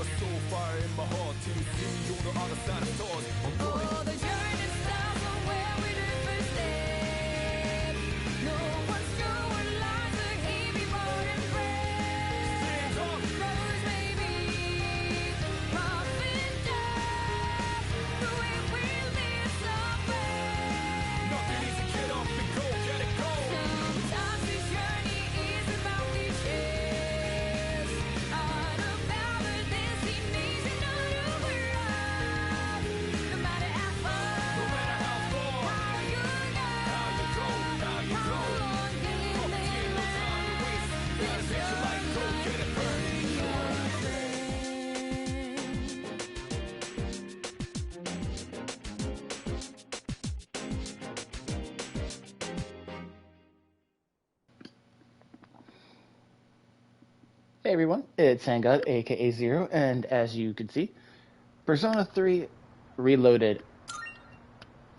my soul, fire in my heart. Till you see me on the other side of stars. I'm going. Oh, the journey starts from where we did first step. No one's sure what lies ahead before the breath. Stand up. Rose may be rough and tough, but we will be somewhere. Nothing easy, get up and go, get it go. Sometimes this journey is about the chase. Out of our destination, not a world. No matter how far, No matter how far, how you go, how you go, how you how go. long can Ain't it no time to waste. Gotta take your life, go get it burning. Hey everyone, it's Hangud, aka Zero, and as you can see, Persona 3 Reloaded.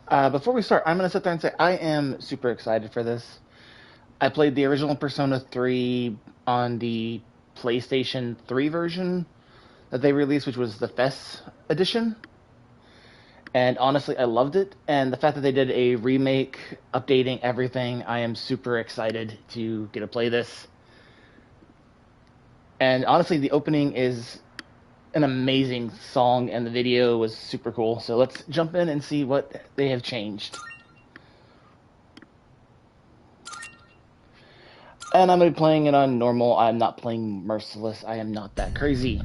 Before we start, I'm going to sit there and say I am super excited for this. I played the original Persona 3 on the PlayStation 3 version that they released, which was the FES edition. And honestly, I loved it. And the fact that they did a remake, updating everything, I am super excited to get to play this. And honestly, the opening is an amazing song, and the video was super cool. So let's jump in and see what they have changed. And I'm going to be playing it on normal. I'm not playing Merciless. I am not that crazy.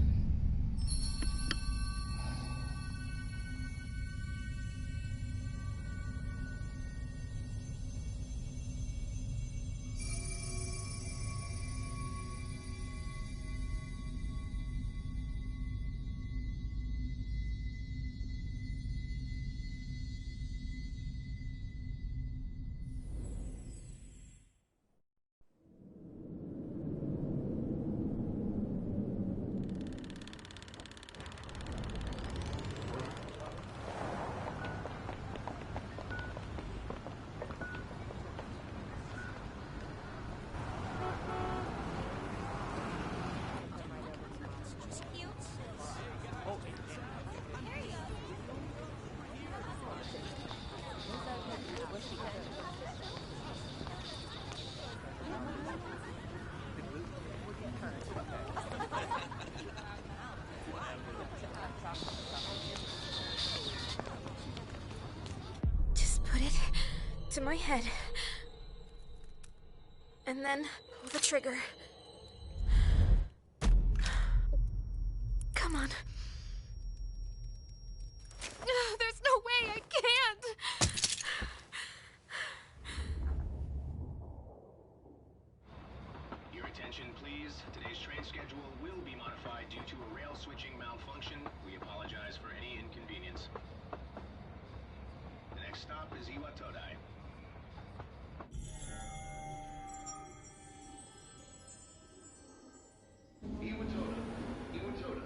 Just put it to my head. And then pull the trigger. Come on. There's no way I can't. Your attention, please. Today's train schedule will be modified due to a rail switching malfunction. We apologize for any inconvenience. The next stop is Iwatodai. Iwatoda.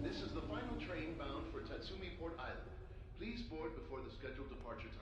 This is the final train bound for Tatsumi Port Island. Please board before the scheduled departure time.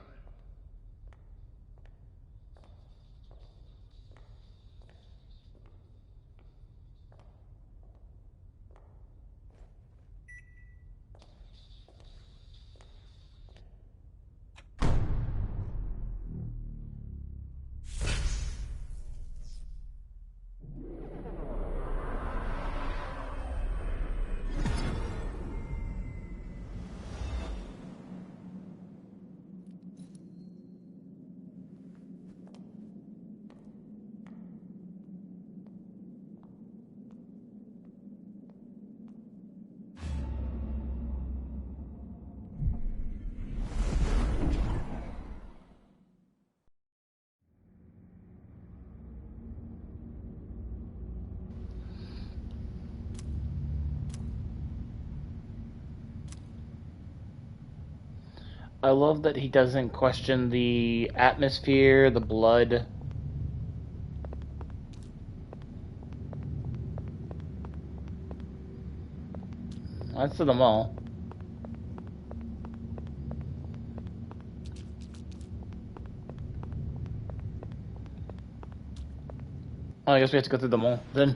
I love that he doesn't question the atmosphere, the blood. That's to the mall. Oh, I guess we have to go through the mall then.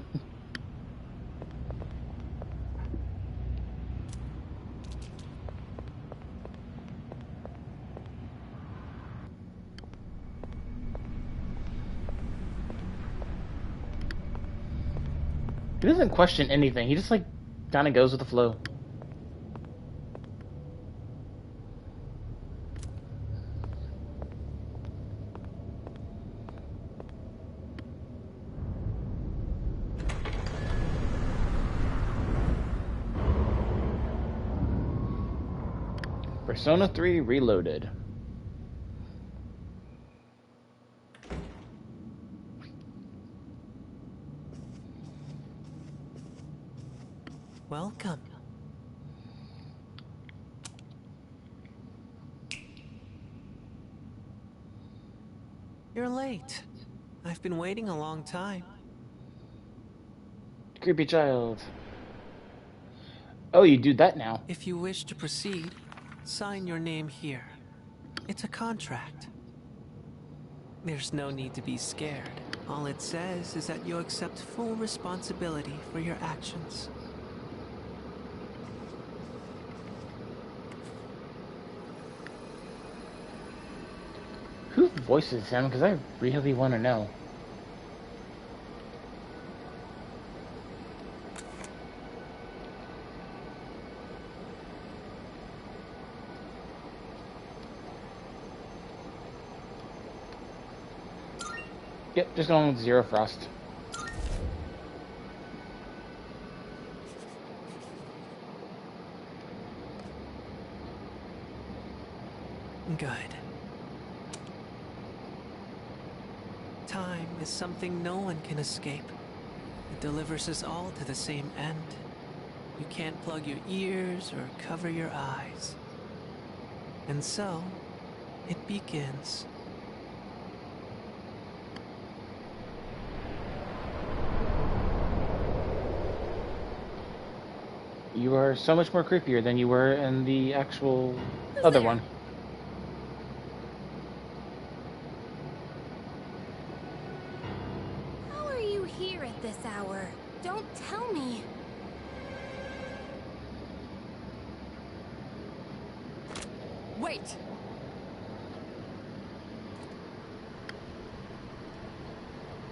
He doesn't question anything. He just like kind of goes with the flow. Persona 3 Reloaded. Welcome. You're late. I've been waiting a long time. Creepy child. Oh, you do that now. If you wish to proceed, sign your name here. It's a contract. There's no need to be scared. All it says is that you accept full responsibility for your actions. Who voices him? Because I really want to know. Yep, just going with Zero Frost. Good. Time is something no one can escape. It delivers us all to the same end. You can't plug your ears or cover your eyes. And so, it begins. You are so much more creepier than you were in the actual other one. How are you here at this hour? Don't tell me. Wait!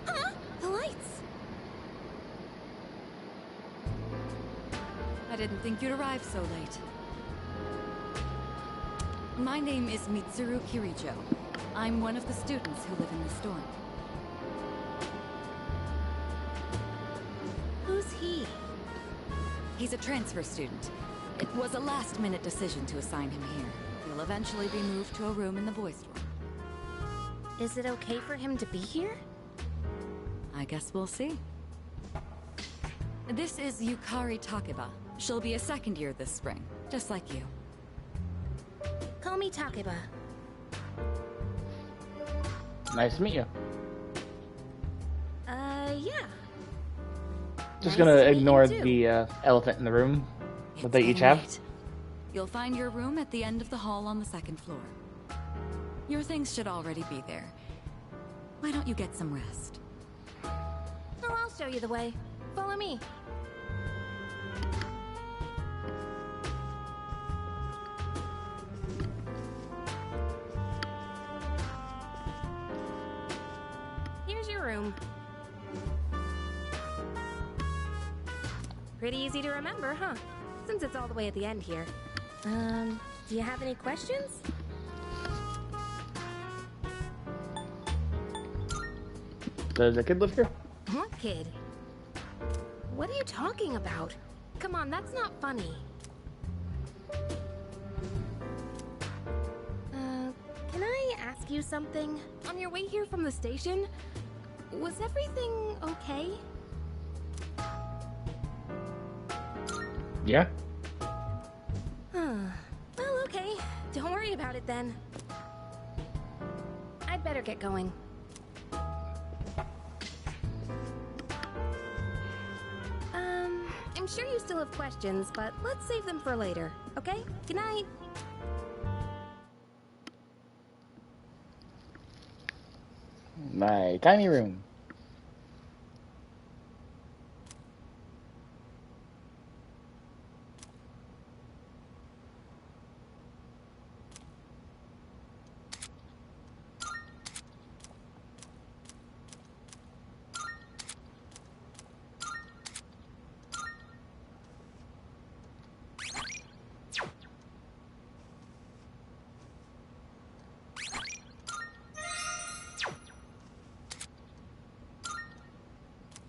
Huh? The lights. I didn't think you'd arrive so late. My name is Mitsuru Kirijo. I'm one of the students who live in the storm. Who's he? He's a transfer student. It was a last-minute decision to assign him here. He'll eventually be moved to a room in the boys' dorm. Is it okay for him to be here? I guess we'll see. This is Yukari Takeba. She'll be a second year this spring, just like you. Call me Takeba. Nice to meet you. Yeah. Just Nice gonna to meet you ignore too. the elephant in the room that they It's each all have. right. You'll find your room at the end of the hall on the second floor. Your things should already be there. Why don't you get some rest? Well, I'll show you the way. Follow me. Here's your room. Pretty easy to remember, huh? Since it's all the way at the end here. Do you have any questions? Does the kid live here? What kid? What are you talking about? Come on, that's not funny. Can I ask you something? On your way here from the station, was everything okay? Yeah. Well, okay. Don't worry about it then. I'd better get going. I'm sure you still have questions, but let's save them for later, okay? Good night. My tiny room.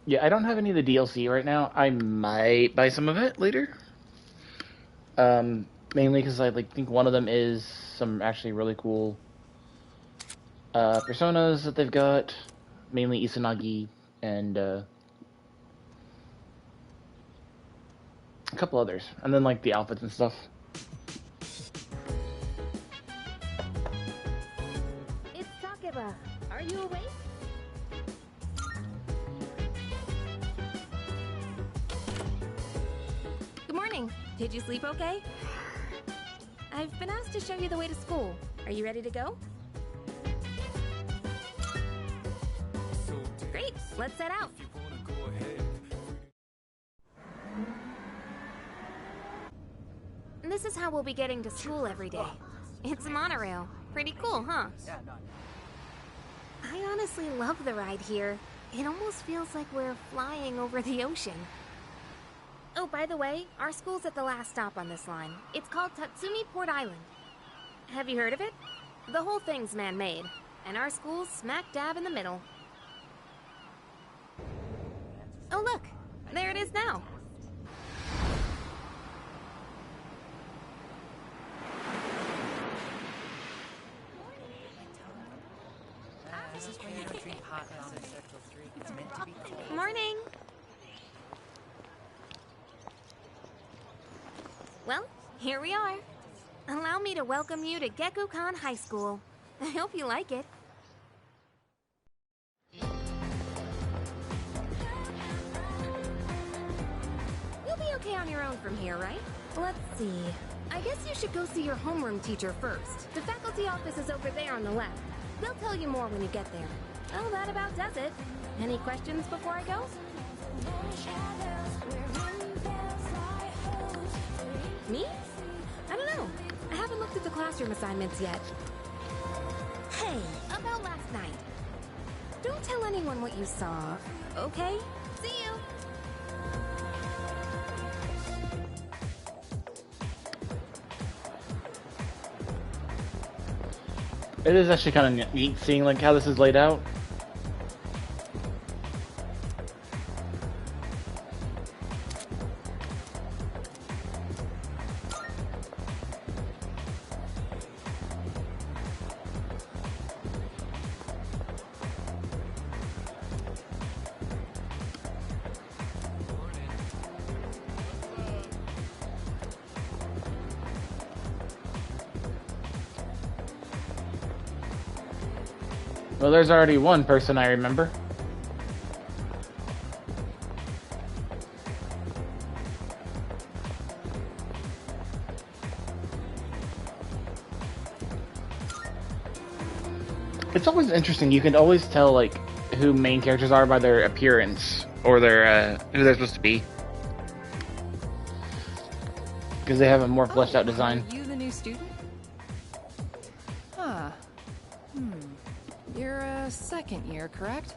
Yeah, I don't have any of the DLC right now. I might buy some of it later. Um, Mainly because I think one of them is some actually really cool personas that they've got, mainly Izanagi and a couple others, and then like the outfits and stuff. It's Takeba. Are you awake? Good morning. Did you sleep okay? I've been asked to show you the way to school. Are you ready to go? Great. Let's set out. This is how we'll be getting to school every day. It's a monorail. Pretty cool, huh? I honestly love the ride here. It almost feels like we're flying over the ocean. Oh, by the way, our school's at the last stop on this line. It's called Tatsumi Port Island. Have you heard of it? The whole thing's man-made, and our school's smack dab in the middle. Oh, look! There it is now! Morning! Well, here we are. Allow me to welcome you to Gekukan High School. I hope you like it. You'll be okay on your own from here, right? Let's see. I guess you should go see your homeroom teacher first. The faculty office is over there on the left. They'll tell you more when you get there. Well, that about does it. Any questions before I go? Me? I don't know. I haven't looked at the classroom assignments yet. Hey, about last night. Don't tell anyone what you saw, okay? See you! It is actually kind of neat seeing like how this is laid out. Well, there's already one person I remember. It's always interesting. You can always tell like who main characters are by their appearance or their who they're supposed to be, because they have a more fleshed out design. Are you the new student? Huh. You're a second year, correct?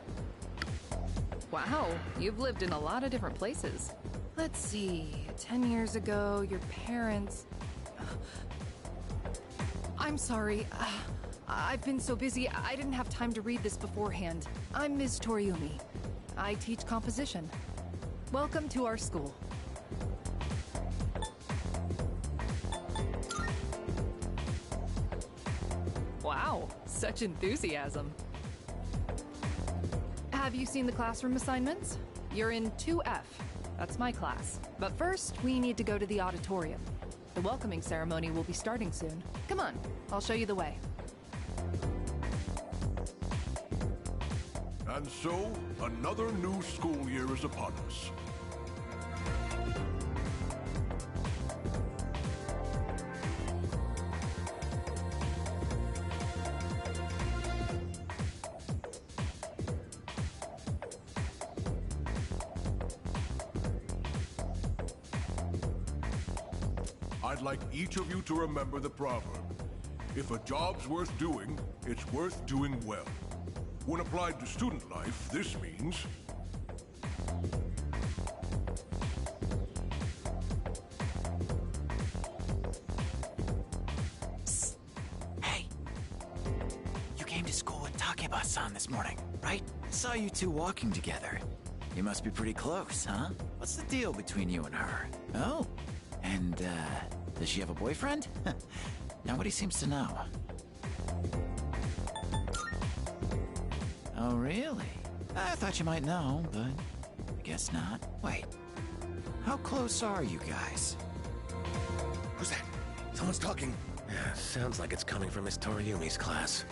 Wow, you've lived in a lot of different places. Let's see, 10 years ago, your parents... I'm sorry. I've been so busy, I didn't have time to read this beforehand. I'm Ms. Toriumi. I teach composition. Welcome to our school. Wow, such enthusiasm. Have you seen the classroom assignments? You're in 2F. That's my class. But first, we need to go to the auditorium. The welcoming ceremony will be starting soon. Come on, I'll show you the way. And so, another new school year is upon us. I'd like each of you to remember the proverb. If a job's worth doing, it's worth doing well. When applied to student life, this means... Psst. Hey! You came to school with Takeba-san this morning, right? I saw you two walking together. You must be pretty close, huh? What's the deal between you and her? Oh, and, does she have a boyfriend? Nobody seems to know. Oh, really? I thought you might know, but I guess not. Wait, how close are you guys? Who's that? Someone's talking. Yeah, sounds like it's coming from Miss Toriumi's class.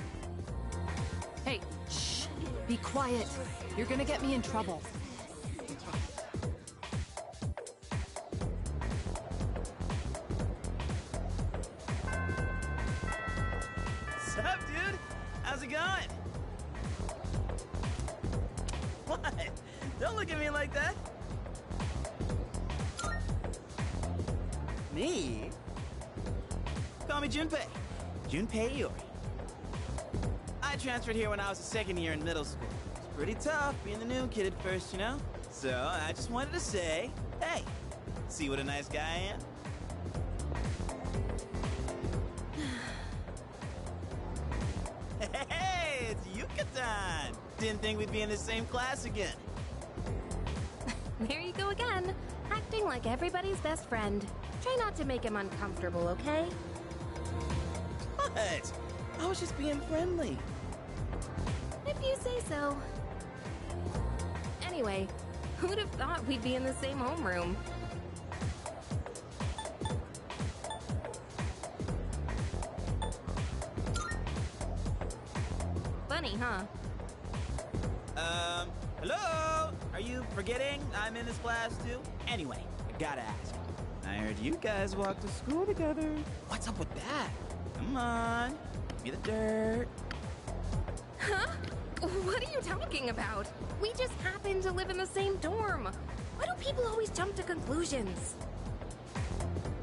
Hey, shh. Be quiet. You're gonna get me in trouble. Sup, dude? How's it going? What? Don't look at me like that. Me? Call me Junpei. Junpei Iori. I transferred here when I was a second year in middle school. It's pretty tough being the new kid at first, you know? So I just wanted to say, hey, see what a nice guy I am? Hey, it's Yucatan! Didn't think we'd be in the same class again. There you go again, acting like everybody's best friend. Try not to make him uncomfortable, okay? What? I was just being friendly. If you say so. Anyway, who'd have thought we'd be in the same homeroom? Funny, huh? Hello? Are you forgetting I'm in this class too? Anyway, I gotta ask. I heard you guys walk to school together. What's up with that? Come on, give me the dirt. Huh? What are you talking about? We just happen to live in the same dorm. Why do people always jump to conclusions?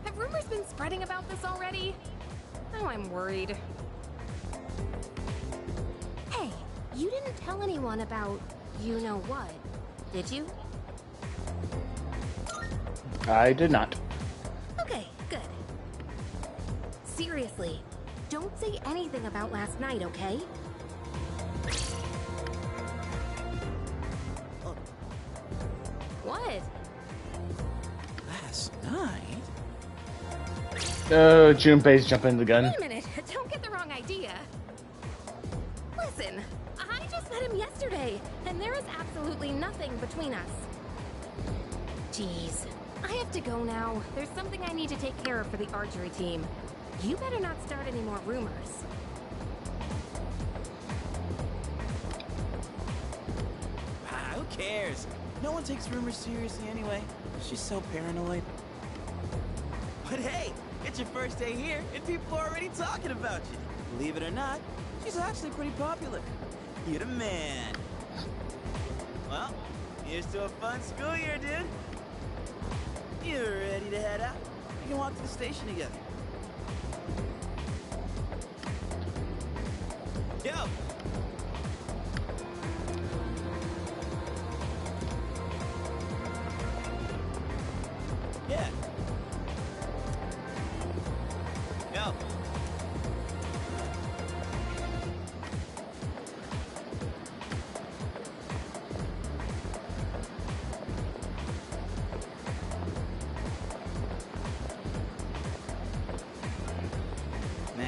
Have rumors been spreading about this already? Now I'm worried. Hey, you didn't tell anyone about you-know-what, did you? I did not. Okay, good. Seriously, don't say anything about last night, okay? What? Last night? Oh, Junpei's jumping the gun. Wait a minute, don't get the wrong idea. Listen, I just met him yesterday, and there is absolutely nothing between us. Jeez, I have to go now. There's something I need to take care of for the archery team. You better not start any more rumors. Who cares? No one takes rumors seriously anyway. She's so paranoid. But hey, it's your first day here, and people are already talking about you. Believe it or not, she's actually pretty popular. You're the man. Well, here's to a fun school year, dude. You ready to head out? We can walk to the station together. Yo! Yeah. Go. Nah.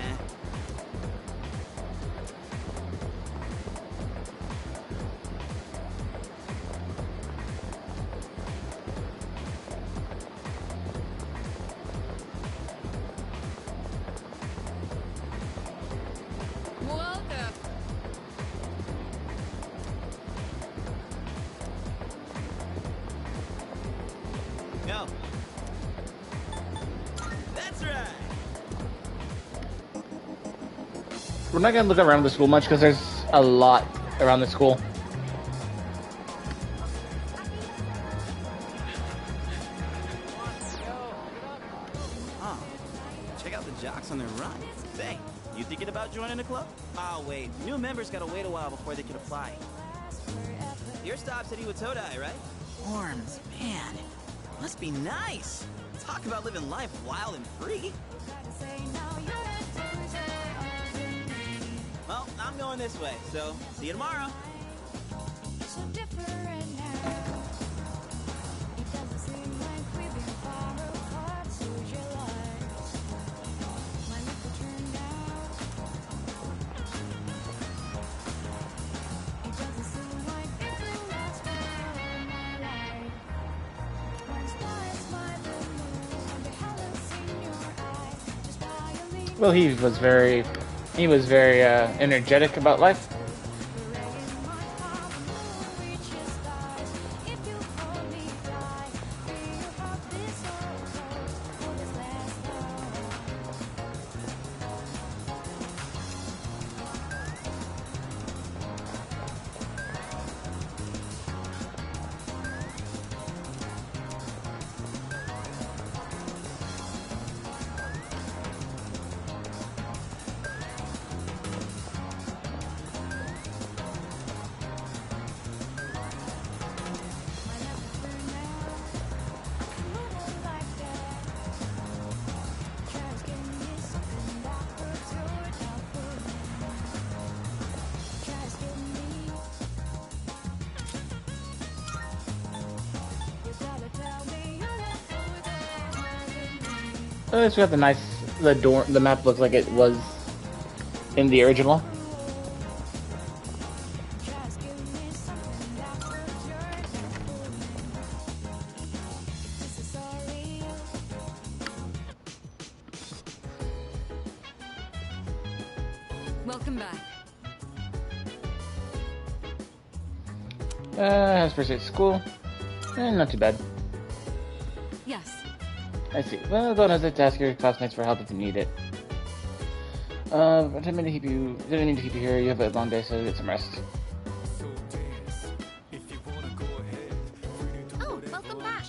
Welcome. Go. That's right. We're not gonna look around the school much because there's a lot around the school. Oh, check out the jocks on their run. Say, you thinking about joining the club? Oh, wait. New members gotta wait a while before they can apply. Your stop's at Iwatodai, right? Horns, man. Must be nice. Talk about living life wild and free. Well, I'm going this way, so see you tomorrow. So different now. Well, he was very energetic about life. It's got the map looks like it was in the original. Welcome back. Has first day at school. Not too bad. Yes. I see. Well, don't hesitate to ask your classmates for help if you need it. I didn't mean to keep you here. You have a long day, so get some rest. Oh, welcome back.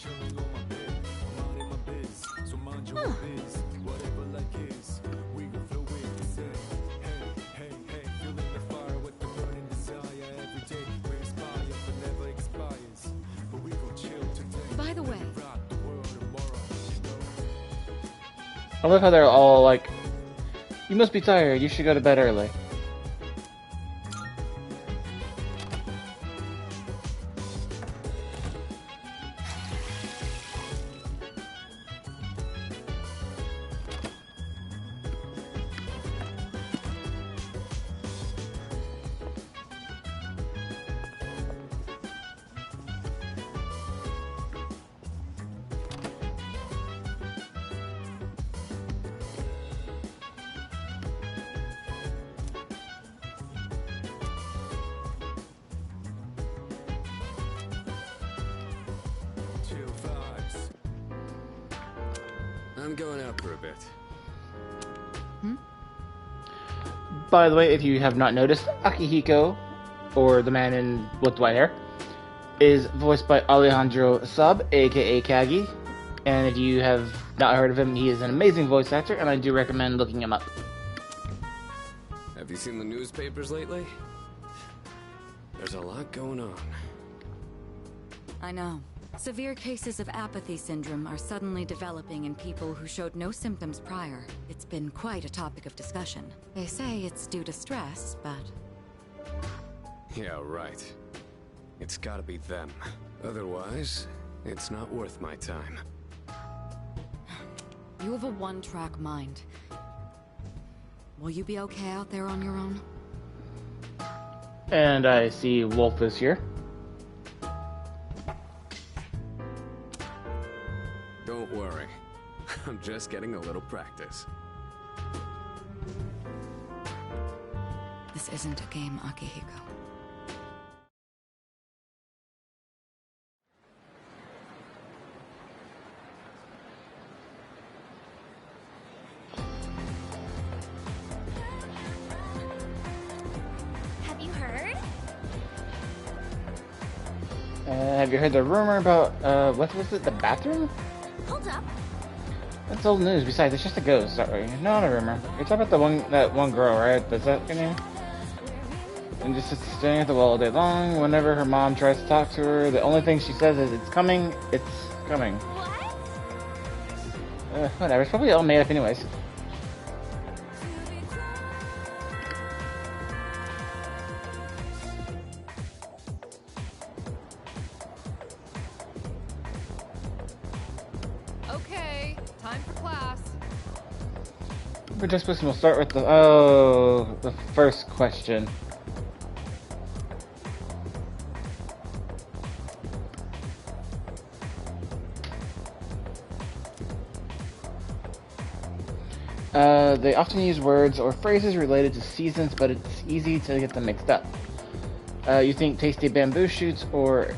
By the way, I love how they're all like, "You must be tired. You should go to bed early." I'm going out for a bit. By the way, if you have not noticed, Akihiko, or the man with white hair, is voiced by Alejandro Saab, aka Kagi. And if you have not heard of him, he is an amazing voice actor, and I do recommend looking him up. Have you seen the newspapers lately? There's a lot going on. I know. Severe cases of apathy syndrome are suddenly developing in people who showed no symptoms prior. It's been quite a topic of discussion. They say it's due to stress, but... Yeah, right. It's gotta be them. Otherwise, it's not worth my time. You have a one-track mind. Will you be okay out there on your own? And I see Wolf is here. Don't worry. I'm just getting a little practice. This isn't a game, Akihiko. Have you heard? Have you heard the rumor about, what was it, the bathroom? Hold up. That's old news. Besides, it's just a ghost. Sorry, not a rumor. You're talking about that one girl, right? Is that her name? And just sits staring at the wall all day long. Whenever her mom tries to talk to her, the only thing she says is, "It's coming. It's coming." What? Whatever. It's probably all made up, anyways. Okay, time for class. We're just supposed to start with the first question. They often use words or phrases related to seasons, but it's easy to get them mixed up. You think tasty bamboo shoots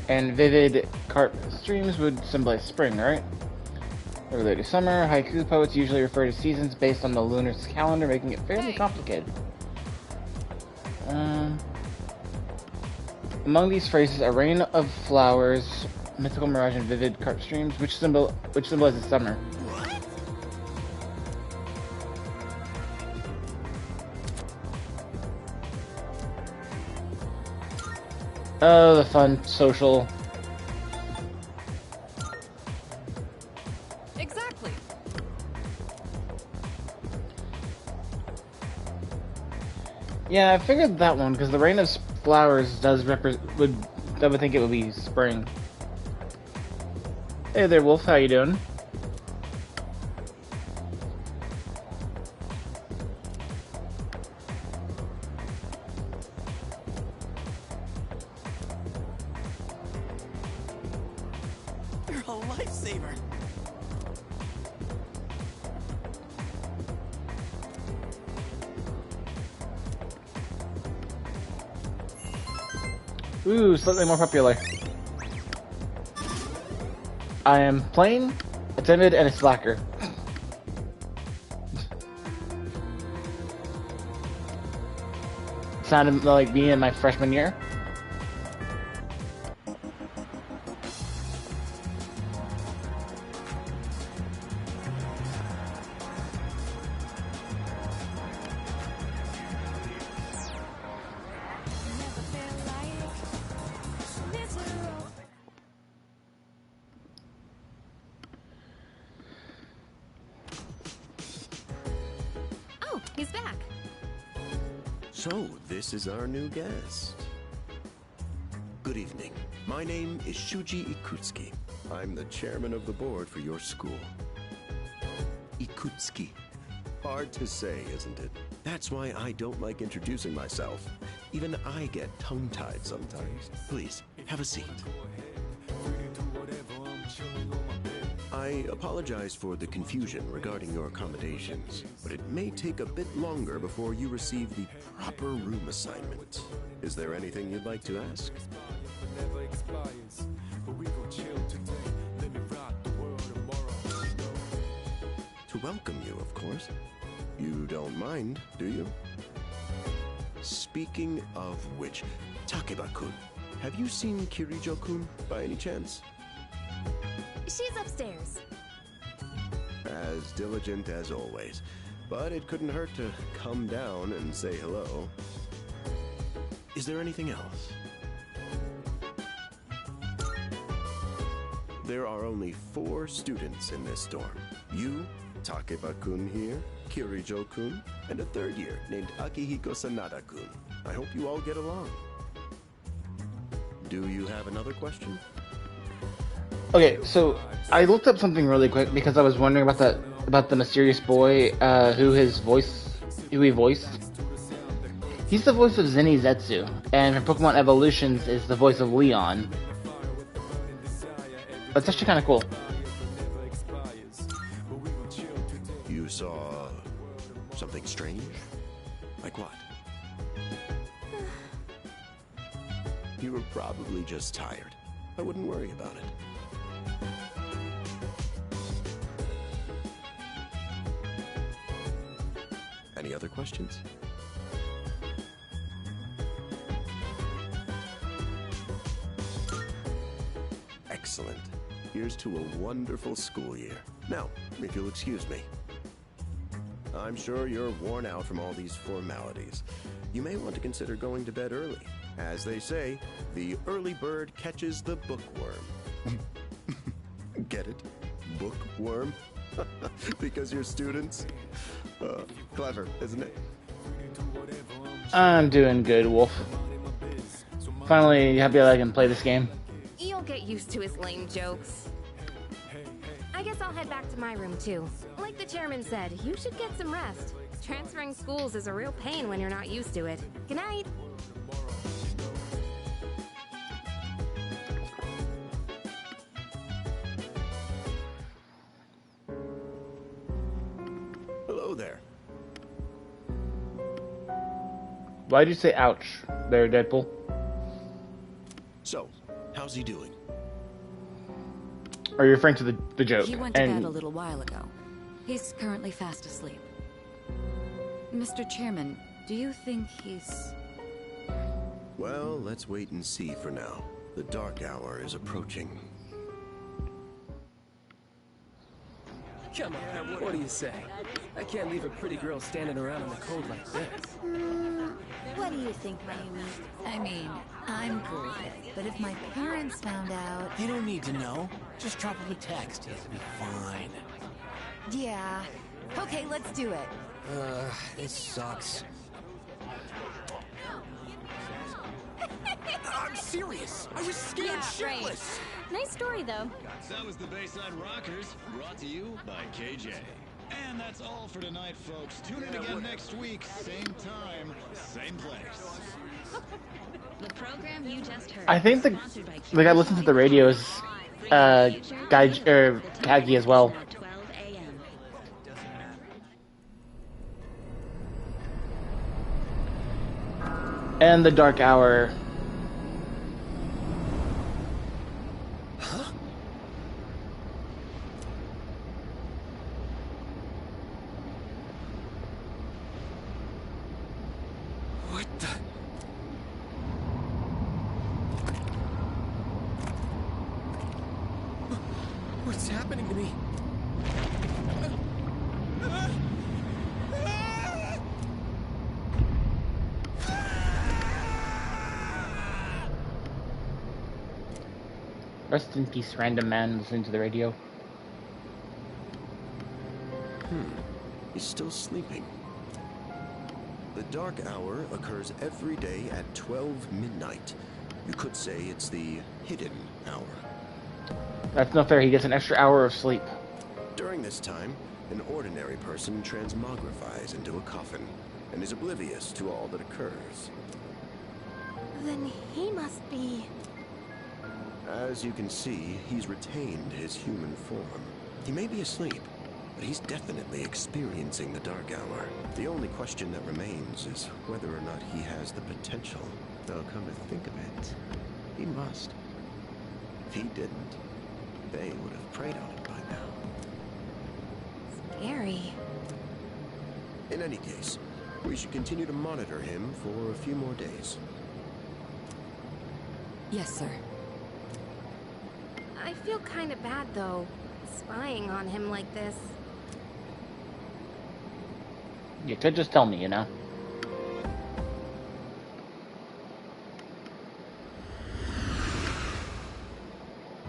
and vivid carp streams would symbolize spring, right? Related to summer, haiku poets usually refer to seasons based on the lunar calendar, making it fairly complicated. Among these phrases, a rain of flowers, mythical mirage, and vivid carp streams, which symbolizes summer. Oh, the fun social. Exactly. Yeah, I figured that one because the rain of flowers I would think it would be spring. Hey there, Wolf. How you doing? You're a lifesaver. Ooh, slightly more popular. I am plain, a timid, and a slacker. Sounded like me in my freshman year. Oh, he's back. So, this is our new guest. Good evening. My name is Shuji Ikutsuki. I'm the chairman of the board for your school. Ikutsuki. Hard to say, isn't it? That's why I don't like introducing myself. Even I get tongue-tied sometimes. Please, have a seat. I apologize for the confusion regarding your accommodations, but it may take a bit longer before you receive the proper room assignment. Is there anything you'd like to ask? To welcome you, of course. You don't mind, do you? Speaking of which, Takeba-kun, have you seen Kirijo-kun by any chance? She's upstairs. As diligent as always. But it couldn't hurt to come down and say hello. Is there anything else? There are only 4 students in this dorm. You, Takeba-kun here, Kirijo-kun, and a 3rd year named Akihiko Sanada-kun. I hope you all get along. Do you have another question? Okay, so I looked up something really quick because I was wondering about the mysterious boy who he voiced. He's the voice of Zenny Zetsu, and from Pokemon Evolutions is the voice of Leon. That's actually kind of cool. You saw something strange? Like what? You were probably just tired. I wouldn't worry about it. Any other questions? Excellent. Here's to a wonderful school year. Now, if you'll excuse me. I'm sure you're worn out from all these formalities. You may want to consider going to bed early. As they say, the early bird catches the bookworm. Get it? Bookworm? Because you're students? Clever, isn't it? I'm doing good, Wolf. Finally happy that I can play this game. You'll get used to his lame jokes. I guess I'll head back to my room too. Like the chairman said, you should get some rest. Transferring schools is a real pain when you're not used to it. Good night. Hello there. Why'd you say ouch there, Deadpool? So, how's he doing? Are you referring to the joke? He went to bed a little while ago. He's currently fast asleep. Mr. Chairman, do you think he's... Well, let's wait and see for now. The dark hour is approaching. Come on, what do you say? I can't leave a pretty girl standing around in the cold like this. What do you think, Mayumi? I mean, I'm cool with it, but if my parents found out... They don't need to know. Just drop him a text. It'll be fine. Yeah. Okay, let's do it. This sucks. I'm serious. I was scared shitless. Nice story, though. That was the Bayside Rockers, brought to you by KJ. And that's all for tonight, folks. Tune in again next week, same time, same place. The program you just heard. I think the guy listens to the radio is Kagi as well. And the dark hour. What the... What's happening to me? Rest in peace, random man listening to the radio. He's still sleeping. The dark hour occurs every day at 12 midnight. You could say it's the hidden hour. That's not fair. He gets an extra hour of sleep. During this time, an ordinary person transmogrifies into a coffin and is oblivious to all that occurs. Then he must be... As you can see, he's retained his human form. He may be asleep, but he's definitely experiencing the dark hour. The only question that remains is whether or not he has the potential. Though, come to think of it, he must. If he didn't, they would have preyed on him by now. Scary. In any case, we should continue to monitor him for a few more days. Yes, sir. I feel kind of bad, though, spying on him like this. You could just tell me, you know?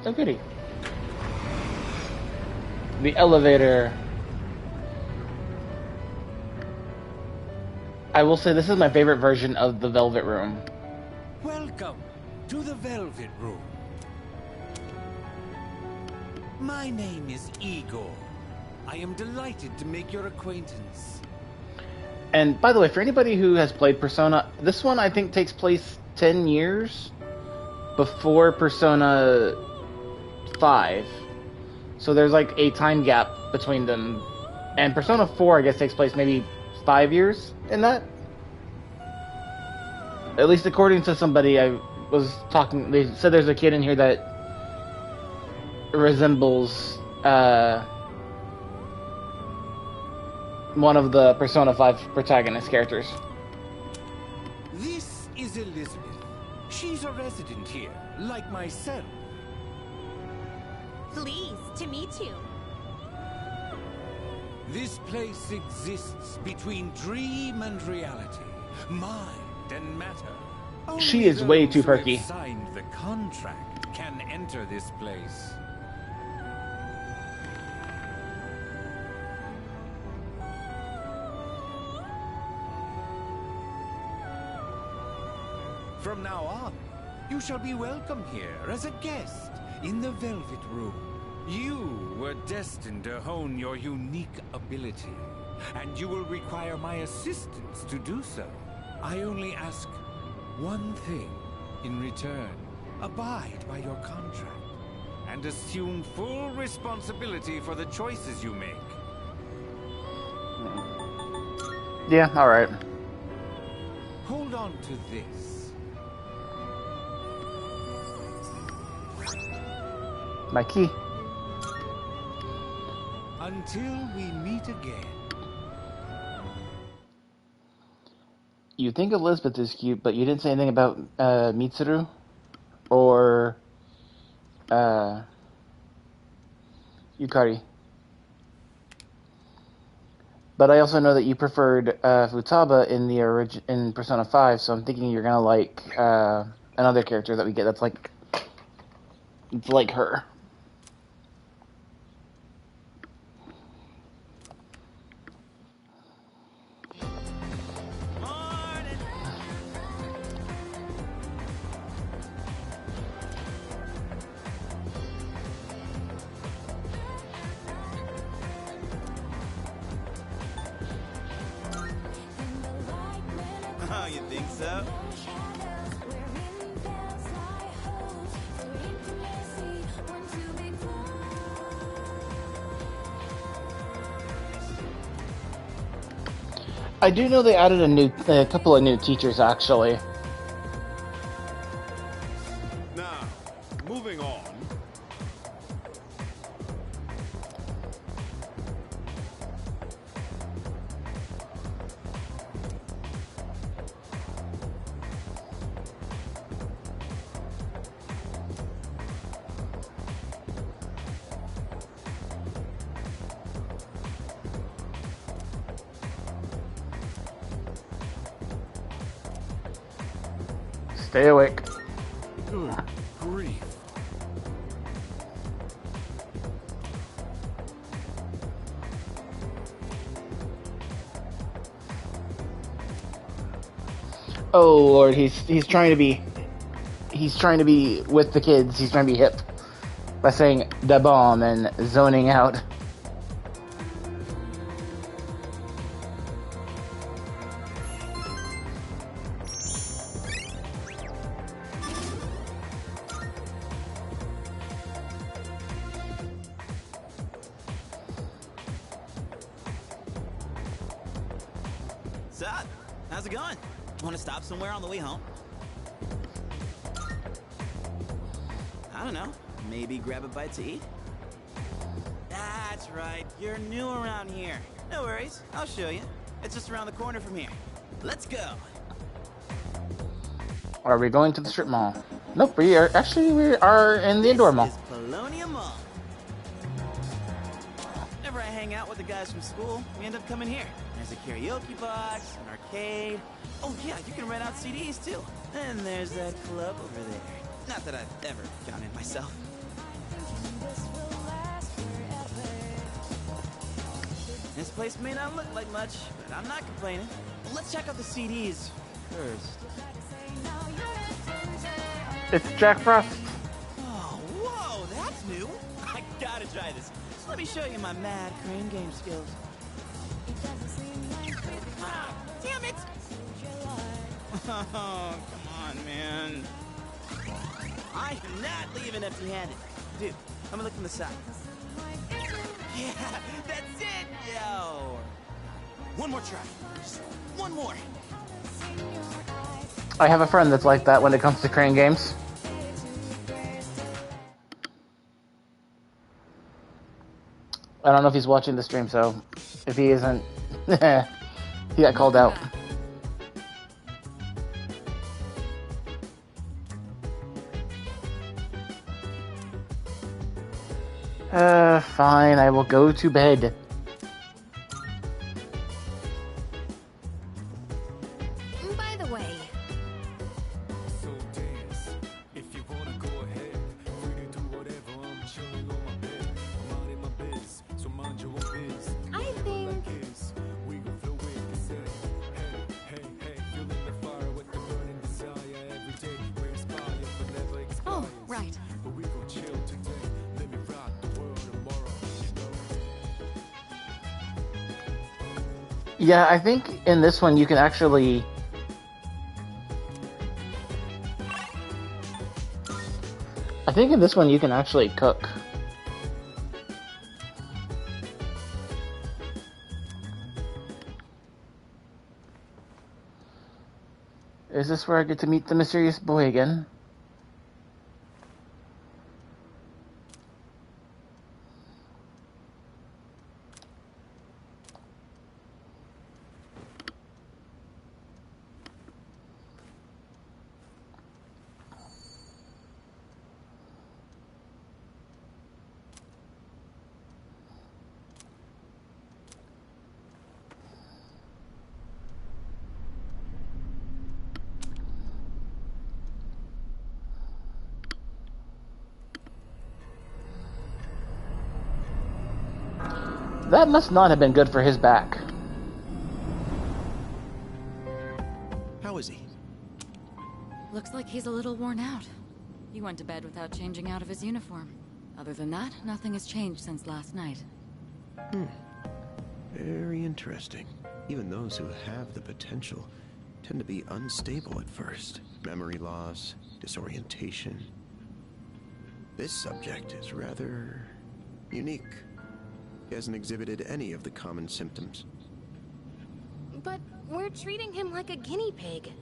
Oh, goody. The elevator. I will say this is my favorite version of the Velvet Room. Welcome to the Velvet Room. My name is Igor. I am delighted to make your acquaintance. And by the way, for anybody who has played Persona, this one I think takes place 10 years before Persona 5. So there's like a time gap between them. And Persona 4 I guess takes place maybe 5 years in that. At least according to somebody I was talking, they said there's a kid in here that resembles one of the Persona 5 protagonist characters. This is Elizabeth. She's a resident here, like myself. Pleased to meet you. This place exists between dream and reality, mind and matter. She is way Only too those who have perky. signed the contract can enter this place. From now on, you shall be welcome here as a guest in the Velvet Room. You were destined to hone your unique ability, and you will require my assistance to do so. I only ask one thing in return. Abide by your contract, and assume full responsibility for the choices you make. Yeah, alright. Hold on to this. My key. Until we meet again. You think Elizabeth is cute, but you didn't say anything about Mitsuru or Yukari. But I also know that you preferred Futaba in the in Persona 5, so I'm thinking you're gonna like another character that we get that's like her. Oh, you think so? I do know they added a couple of new teachers actually. Now, moving on. Stay awake. Good grief. Oh Lord, he's trying to be with the kids. He's trying to be hip by saying "da bomb" and zoning out. Sup? How's it going? Want to stop somewhere on the way home? I don't know. Maybe grab a bite to eat? That's right. You're new around here. No worries. I'll show you. It's just around the corner from here. Let's go. Are we going to the strip mall? Nope, we are in the indoor mall. This is Polonia Mall. Whenever I hang out with the guys from school, we end up coming here. There's a karaoke box, an arcade. Oh yeah, you can rent out CDs too. And there's that club over there. Not that I've ever gone in myself. This place may not look like much, but I'm not complaining. Let's check out the CDs first. It's Jack Frost. Oh, whoa, that's new. I gotta try this. So let me show you my mad crane game skills. Ah, damn it! Oh, come on, man. I am not leaving empty-handed. Dude, I'm gonna look from the side. Yeah, that's it, yo! One more try. Just one more. I have a friend that's like that when it comes to crane games. I don't know if he's watching the stream, so if he isn't, he got called out. Fine, I will go to bed. By the way, So dance. If you wanna go ahead, free to do whatever. I'm chilling on my bed. I'm minding my biz, so mind your own biz. I think We can flow with the set. Hey, hey, hey, feeling the fire with the burning desire every day. We inspire, but never expires. Oh, right. But we gon' chill today. Let me rock the world tomorrow, you know. Yeah, I think in this one you can actually... I think in this one you can actually cook. Is this where I get to meet the mysterious boy again? That must not have been good for his back. How is he? Looks like he's a little worn out. He went to bed without changing out of his uniform. Other than that, nothing has changed since last night. Very interesting. Even those who have the potential tend to be unstable at first. Memory loss, disorientation. This subject is rather unique. He hasn't exhibited any of the common symptoms. But we're treating him like a guinea pig.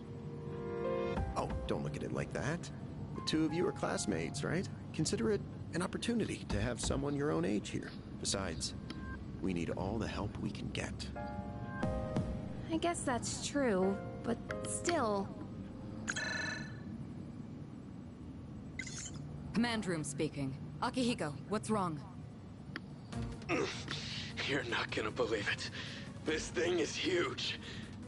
Oh, don't look at it like that. The two of you are classmates, right? Consider it an opportunity to have someone your own age here. Besides, we need all the help we can get. I guess that's true, but still... Command room speaking. Akihiko, what's wrong? You're not gonna believe it. This thing is huge.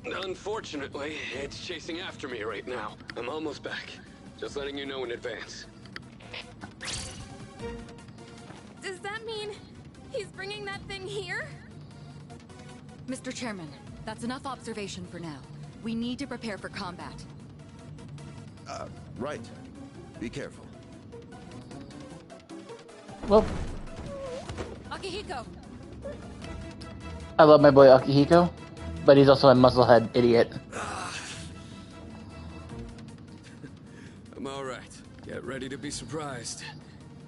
Unfortunately, it's chasing after me right now. I'm almost back. Just letting you know in advance. Does that mean he's bringing that thing here? Mr. Chairman, that's enough observation for now. We need to prepare for combat. Right. Be careful. Well, Akihiko! I love my boy Akihiko, but he's also a musclehead idiot. I'm alright. Get ready to be surprised.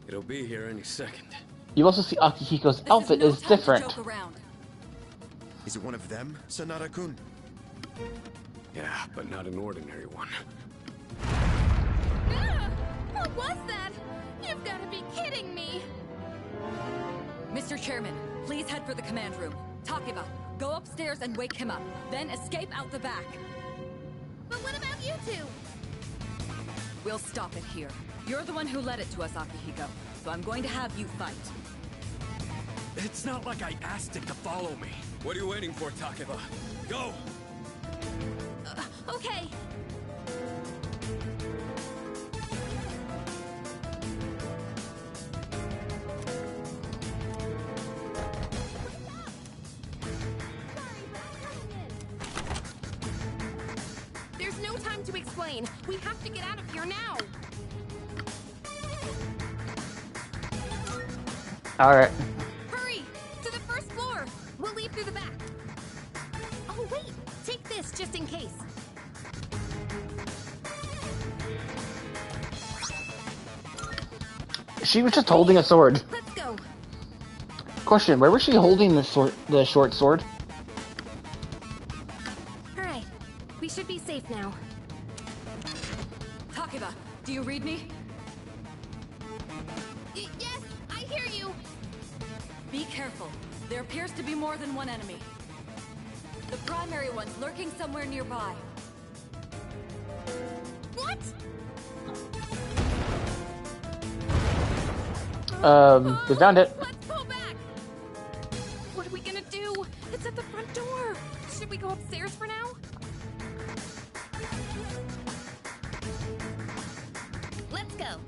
It'll be here any second. You also see Akihiko's outfit is different. Is it one of them, Sanada-kun? Yeah, but not an ordinary one. What was that? You've got to be kidding me! Mr. Chairman, please head for the command room. Takeba, go upstairs and wake him up. Then escape out the back. But what about you two? We'll stop it here. You're the one who led it to us, Akihiko. So I'm going to have you fight. It's not like I asked it to follow me. What are you waiting for, Takeba? Go! Okay. There's no time to explain. We have to get out of here now. Alright. Hurry! To the first floor! We'll leave through the back. Oh, wait! Take this just in case. She was just holding a sword. Let's go. Question, where was she holding the short sword? Alright. We should be safe now. Takeba, do you read me? Yes, I hear you. Be careful. There appears to be more than one enemy. The primary one's lurking somewhere nearby. What? We found it. Let's pull back. What are we gonna do? It's at the front door. Should we go upstairs for now? Let's go.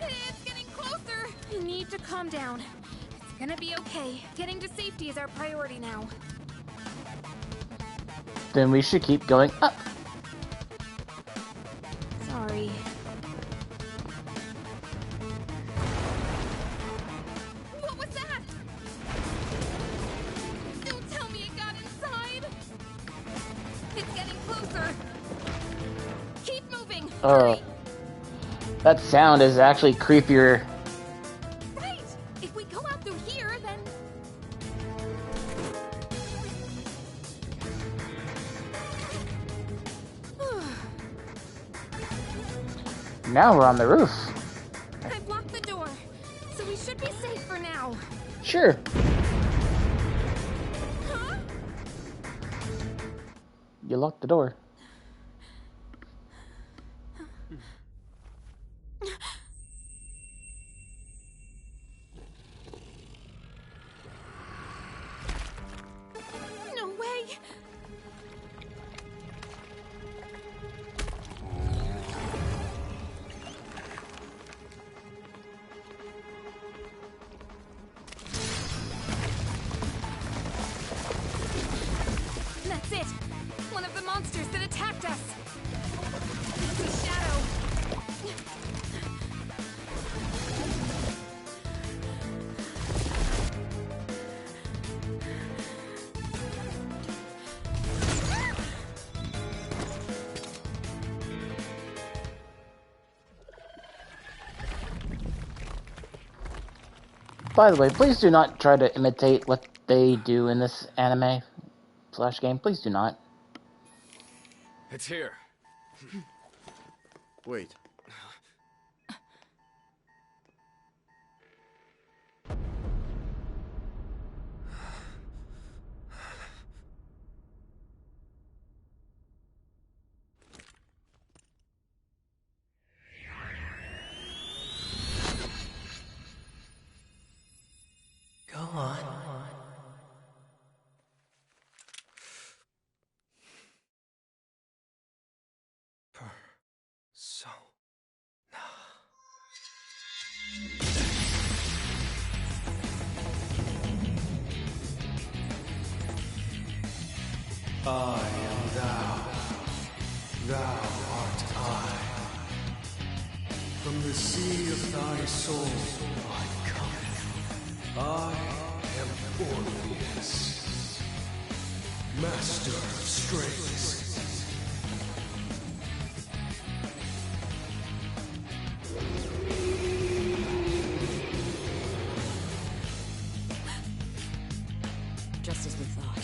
It's getting closer. You need to calm down. It's gonna be okay. Getting to safety is our priority now. Then we should keep going up. Sorry. What was that? Don't tell me it got inside. It's getting closer. Keep moving. That sound is actually creepier. Right! If we go out through here, then... Now we're on the roof. I blocked the door, so we should be safe for now. Sure. Huh? You locked the door. No way! That's it! One of the monsters that attacked us! It's a shadow! By the way, please do not try to imitate what they do in this anime / game. Please do not. It's here. Wait. Go on. I am thou. Thou art I. From the sea of thy soul I come. I am Orpheus, master of strings. Just as we thought.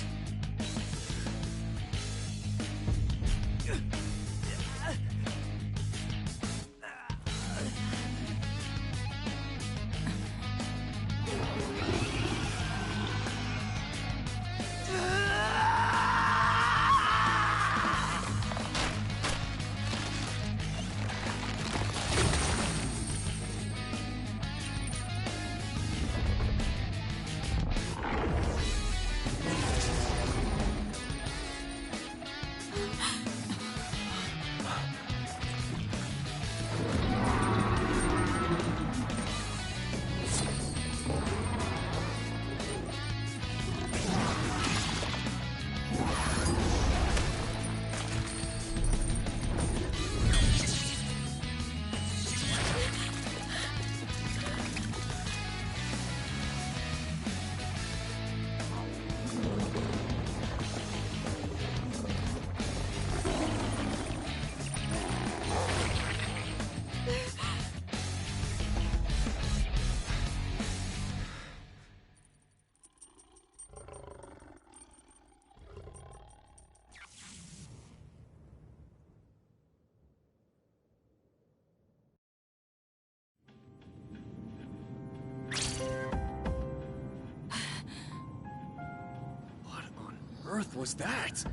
Earth was that?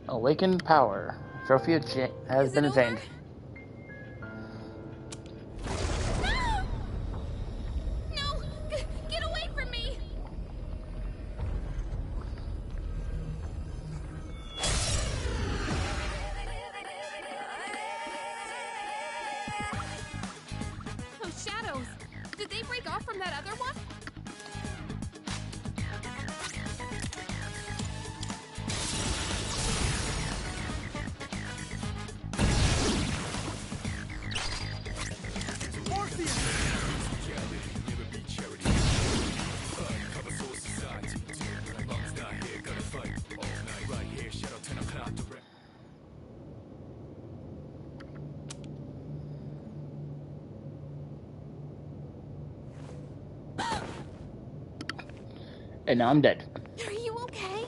Awakened power. Trophy has been attained. No! Get away from me! Those shadows! Did they break off from that other one? And now I'm dead. Are you okay?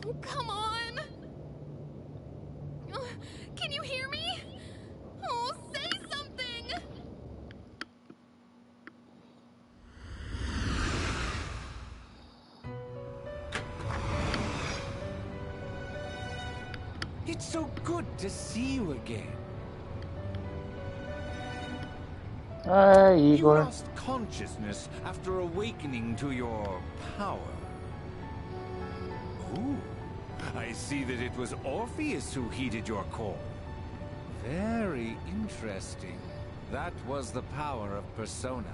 Oh, come on. Can you hear me? Oh, say something. It's so good to see you again. Hi, You Igor. lost consciousness after awakening to your power. Ooh, I see that it was Orpheus who heeded your call. Very interesting. That was the power of Persona,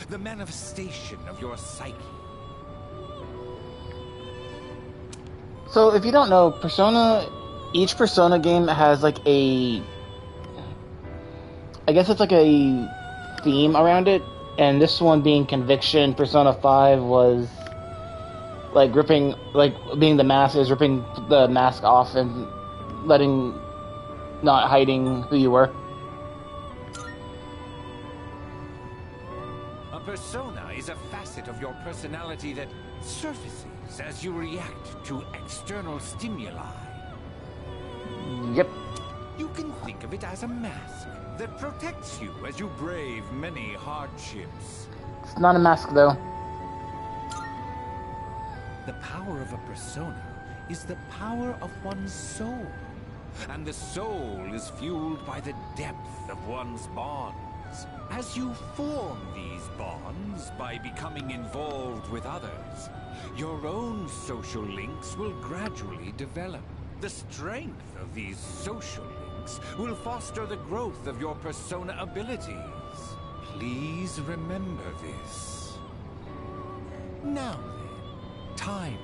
the manifestation of your psyche. So, if you don't know, each Persona game has like I guess it's like a theme around it, and this one being Conviction, Persona 5 was like being the mask is ripping the mask off and not hiding who you were. A persona is a facet of your personality that surfaces as you react to external stimuli. Yep. You can think of it as a mask that protects you as you brave many hardships. It's not a mask, though. The power of a persona is the power of one's soul. And the soul is fueled by the depth of one's bonds. As you form these bonds by becoming involved with others, your own social links will gradually develop. The strength of these social links will foster the growth of your persona abilities. Please remember this. Now then, time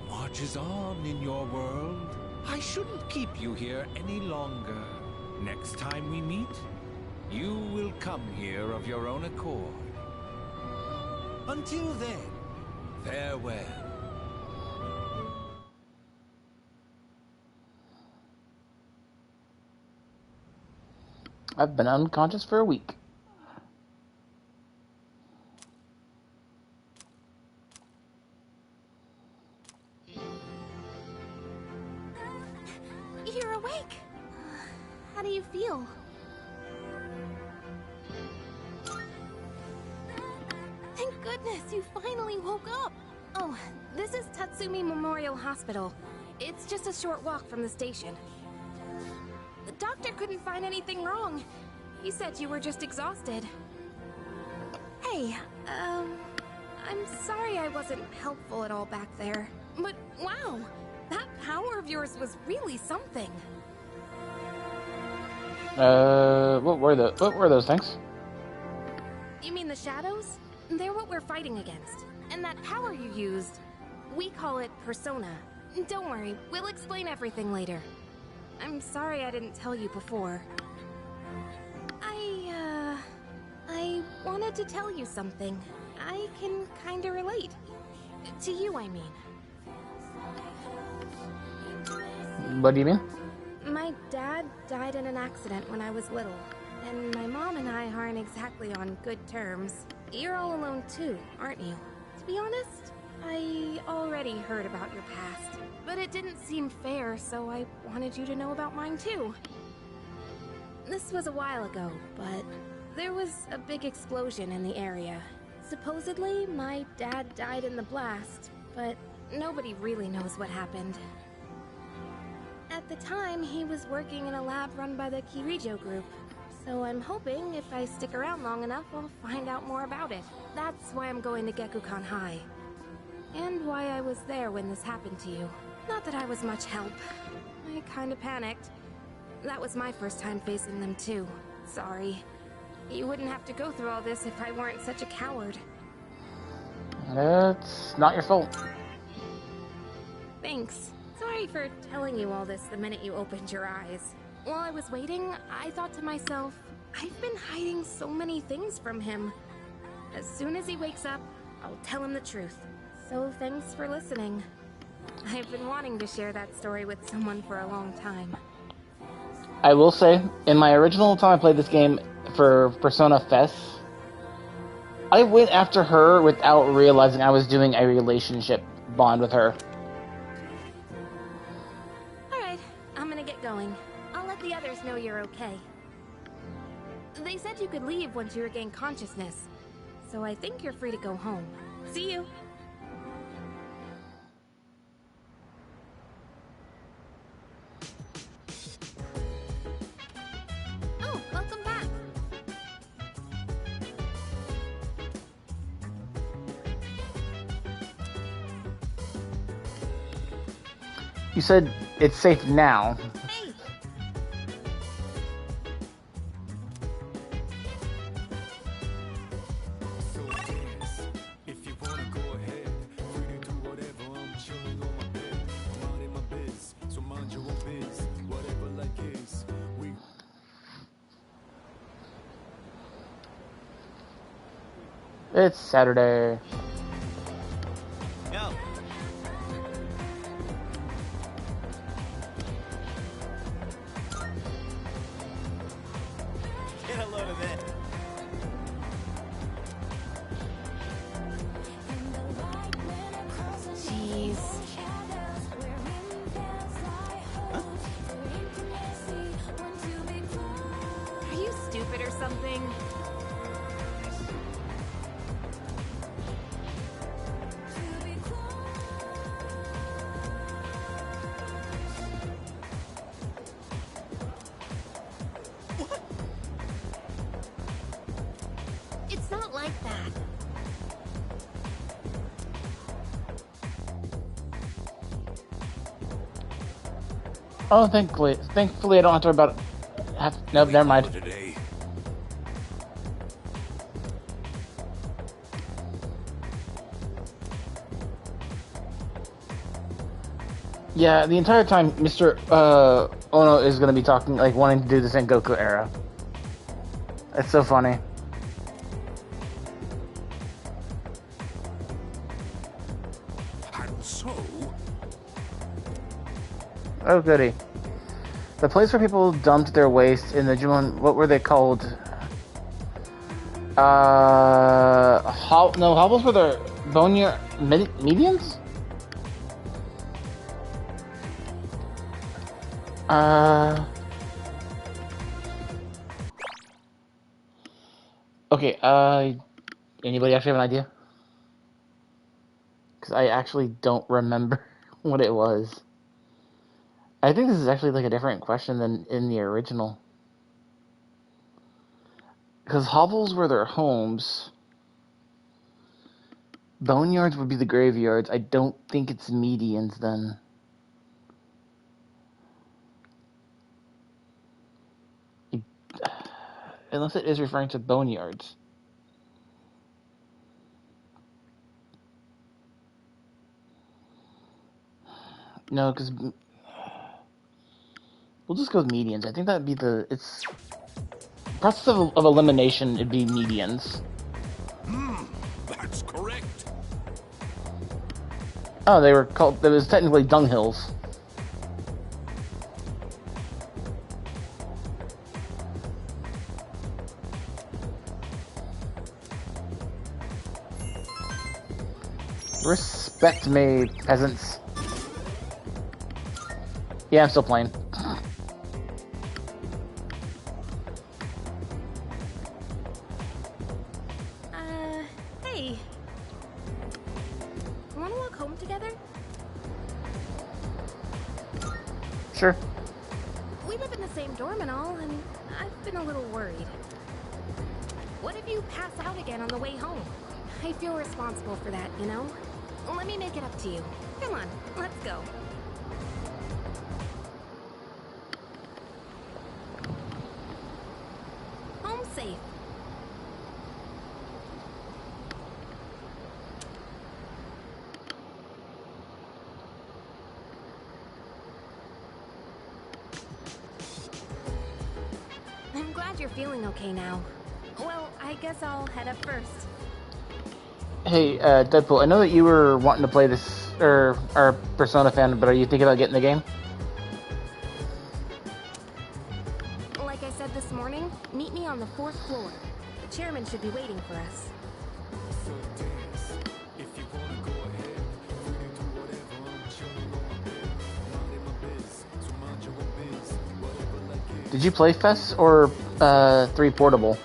marches on in your world. I shouldn't keep you here any longer. Next time we meet, you will come here of your own accord. Until then, farewell. I've been unconscious for a week. You're awake. How do you feel? Thank goodness you finally woke up. Oh, this is Tatsumi Memorial Hospital. It's just a short walk from the station. The doctor couldn't find anything wrong. He said you were just exhausted. Hey, I'm sorry I wasn't helpful at all back there. But wow, that power of yours was really something. What were those things? You mean the shadows? They're what we're fighting against. And that power you used, we call it Persona. Don't worry, we'll explain everything later. I'm sorry I didn't tell you before. I wanted to tell you something. I can kinda relate. To you, I mean. What do you mean? My dad died in an accident when I was little, and my mom and I aren't exactly on good terms. You're all alone too, aren't you? To be honest, I already heard about your past, but it didn't seem fair, so I wanted you to know about mine too. This was a while ago, but there was a big explosion in the area. Supposedly, my dad died in the blast, but nobody really knows what happened. At the time, he was working in a lab run by the Kirijo group, so I'm hoping if I stick around long enough, I'll find out more about it. That's why I'm going to Gekukan High. And why I was there when this happened to you. Not that I was much help. I kinda panicked. That was my first time facing them too. Sorry. You wouldn't have to go through all this if I weren't such a coward. It's not your fault. Thanks. Sorry for telling you all this the minute you opened your eyes. While I was waiting, I thought to myself, I've been hiding so many things from him. As soon as he wakes up, I'll tell him the truth. So thanks for listening. I've been wanting to share that story with someone for a long time. I will say, in my original time I played this game for Persona Fest, I went after her without realizing I was doing a relationship bond with her. Alright, I'm gonna get going. I'll let the others know you're okay. They said you could leave once you regain consciousness, so I think you're free to go home. See you! Oh, welcome back! You said it's safe now. Hey! If you wanna go ahead, free to do whatever. I'm chilling on my bed. I'm out in my biz, so mind your own biz. Whatever like is, we. It's Saturday. Yo. Get a load of it. Jeez. Are you stupid or something? It's not like that. Oh, thankfully I don't have to worry about it. Nope, never mind. Today. Yeah, the entire time, Mr. Ono is going to be talking, like, wanting to do the Sengoku era. It's so funny. And so, Oh, goody. The place where people dumped their waste in the Jumon, what were they called? No, hovels were the boneyard medians? Okay, anybody actually have an idea? Because I actually don't remember what it was. I think this is actually like a different question than in the original. Because hovels were their homes. Boneyards would be the graveyards. I don't think it's medians then. Unless it is referring to boneyards. No, because we'll just go with medians. I think that'd be it's process of elimination. It'd be medians. that's correct. Oh, they were called. It was technically dunghills. Respect me, peasants. Yeah, I'm still playing. Hey. Wanna walk home together? Sure. We live in the same dorm and all, and I've been a little worried. What if you pass out again on the way home? I feel responsible for that, you know? Let me make it up to you. Come on, let's go. Home safe. I'm glad you're feeling okay now. Well, I guess I'll head up first. Hey, Deadpool, I know that you were wanting to play this, or are a Persona fan, but are you thinking about getting the game? Like I said this morning, meet me on the 4th floor. The chairman should be waiting for us. So dance. If you wanna go ahead, free to Did you play Fest or 3 Portable?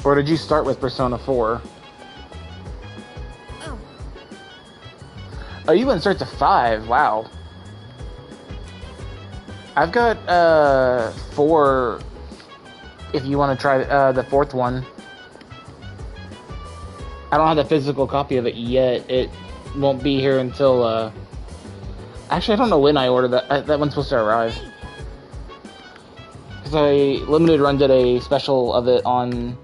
Or did you start with Persona 4? Oh, you went straight to 5. Wow. I've got 4 if you want to try the 4th one. I don't have the physical copy of it yet. It won't be here until actually, I don't know when I ordered that. That one's supposed to arrive. Because I limited run did a special of it on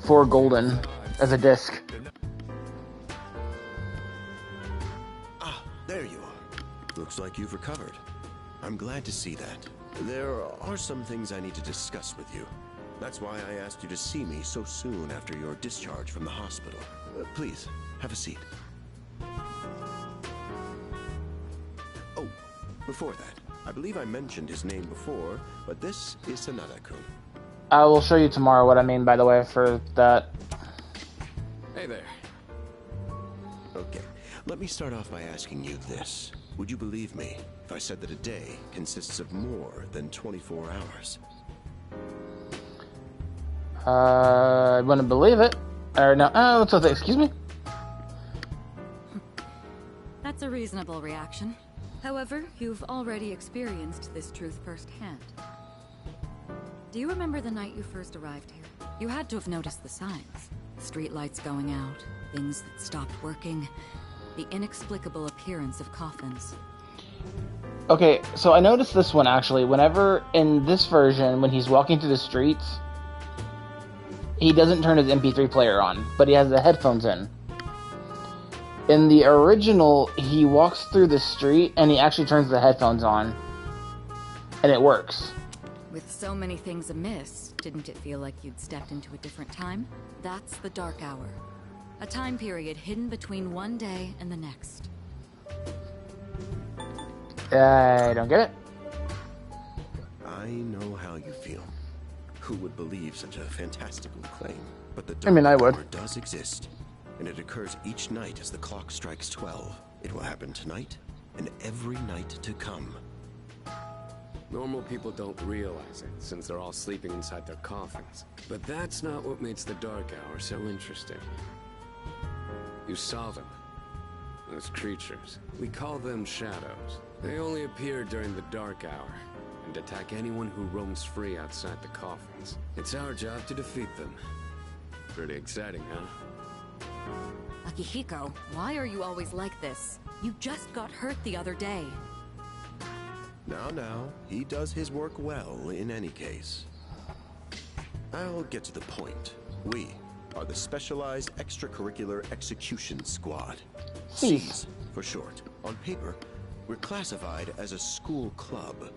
4 golden as a disc. Ah, there you are. Looks like you've recovered. I'm glad to see that. There are some things I need to discuss with you. That's why I asked you to see me so soon after your discharge from the hospital. Please, have a seat. Oh, before that, I believe I mentioned his name before, but this is Sanada-kun. I will show you tomorrow what I mean, by the way, for that. Hey there. Okay, let me start off by asking you this. Would you believe me if I said that a day consists of more than 24 hours? I wouldn't believe it. Or no, what's the thing? Excuse me? That's a reasonable reaction. However, you've already experienced this truth firsthand. Do you remember the night you first arrived here? You had to have noticed the signs. Streetlights going out, things that stopped working, the inexplicable appearance of coffins. Okay, so I noticed this one actually. Whenever in this version, when he's walking through the streets, he doesn't turn his MP3 player on, but he has the headphones in. In the original, he walks through the street and he actually turns the headphones on. And it works. With so many things amiss, didn't it feel like you'd stepped into a different time? That's the Dark Hour. A time period hidden between one day and the next. I don't get it. I know how you feel. Who would believe such a fantastical claim? But the I Dark would. Hour does exist, and it occurs each night as the clock strikes 12. It will happen tonight and every night to come. Normal people don't realize it, since they're all sleeping inside their coffins. But that's not what makes the Dark Hour so interesting. You saw them. Those creatures. We call them shadows. They only appear during the Dark Hour, and attack anyone who roams free outside the coffins. It's our job to defeat them. Pretty exciting, huh? Akihiko, why are you always like this? You just got hurt the other day. Now, he does his work well in any case. I'll get to the point. We are the Specialized Extracurricular Execution Squad. CEES, for short. On paper, we're classified as a school club.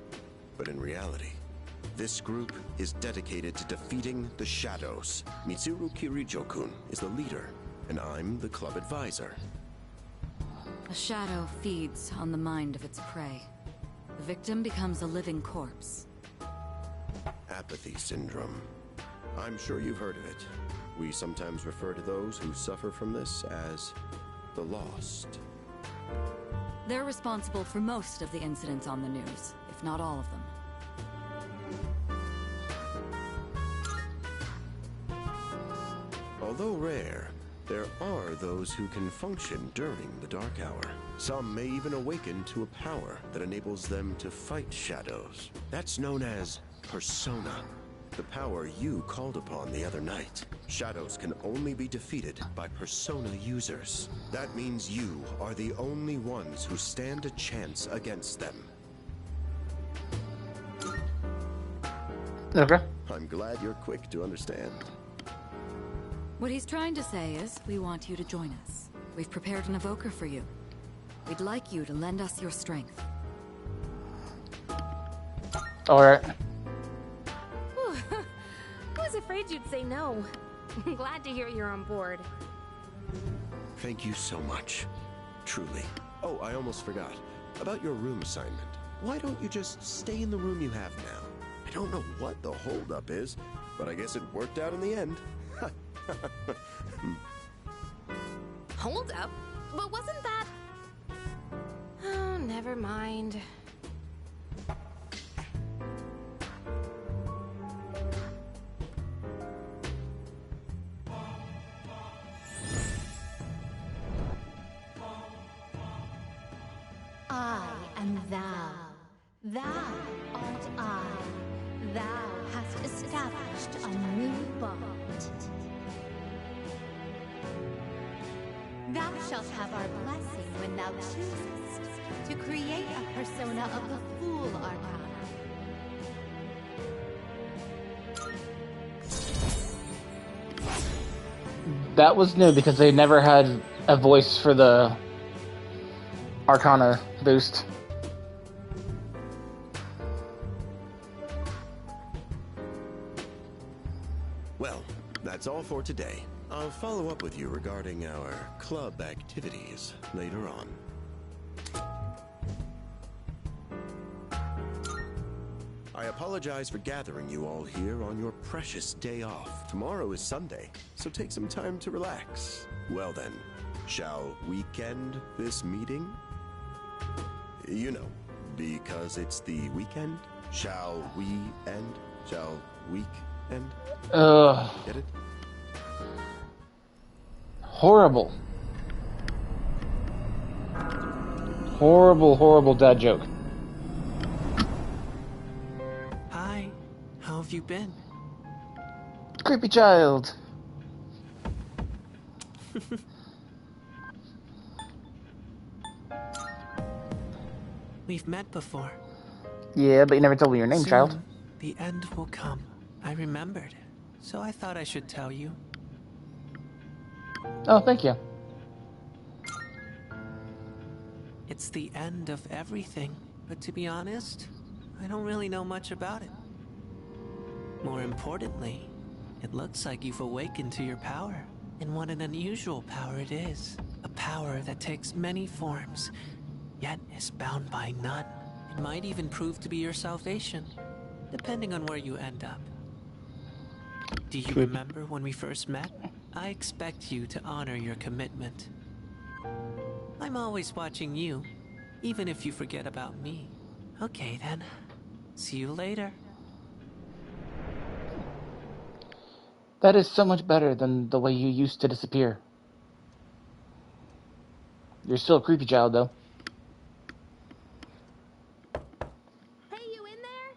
But in reality, this group is dedicated to defeating the shadows. Mitsuru Kirijo-kun is the leader, and I'm the club advisor. A shadow feeds on the mind of its prey. The victim becomes a living corpse. Apathy syndrome. I'm sure you've heard of it. We sometimes refer to those who suffer from this as the lost. They're responsible for most of the incidents on the news, if not all of them. Although rare, there are those who can function during the Dark Hour. Some may even awaken to a power that enables them to fight shadows. That's known as persona. The power you called upon the other night. Shadows can only be defeated by persona users. That means you are the only ones who stand a chance against them. Okay. I'm glad you're quick to understand. What he's trying to say is, we want you to join us. We've prepared an evoker for you. We'd like you to lend us your strength. Alright. I was afraid you'd say no. I'm glad to hear you're on board. Thank you so much. Truly. Oh, I almost forgot. About your room assignment. Why don't you just stay in the room you have now? I don't know what the holdup is, but I guess it worked out in the end. Hold up? But wasn't that... Oh, never mind. I am thou. Thou art I. Thou hast established a new bond. Thou shalt have our blessing when thou choosest to create a persona of the Fool Arcana. That was new because they never had a voice for the Arcana boost. Well, that's all for today. I'll follow up with you regarding our club activities later on. I apologize for gathering you all here on your precious day off. Tomorrow is Sunday, so take some time to relax. Well then, shall weekend this meeting? You know, because it's the weekend. Shall we end? Shall week end? Get it? Horrible. Horrible, horrible dad joke. Hi, how have you been? Creepy child. We've met before. Yeah, but you never told me your name, Soon, child. The end will come. I remembered, so I thought I should tell you. Oh, thank you. It's the end of everything, but to be honest, I don't really know much about it. More importantly, it looks like you've awakened to your power, and what an unusual power it is. A power that takes many forms, yet is bound by none. It might even prove to be your salvation, depending on where you end up. Do you remember when we first met? I expect you to honor your commitment. I'm always watching you, even if you forget about me. Okay then, see you later. That is so much better than the way you used to disappear. You're still a creepy child, though. Hey, you in there?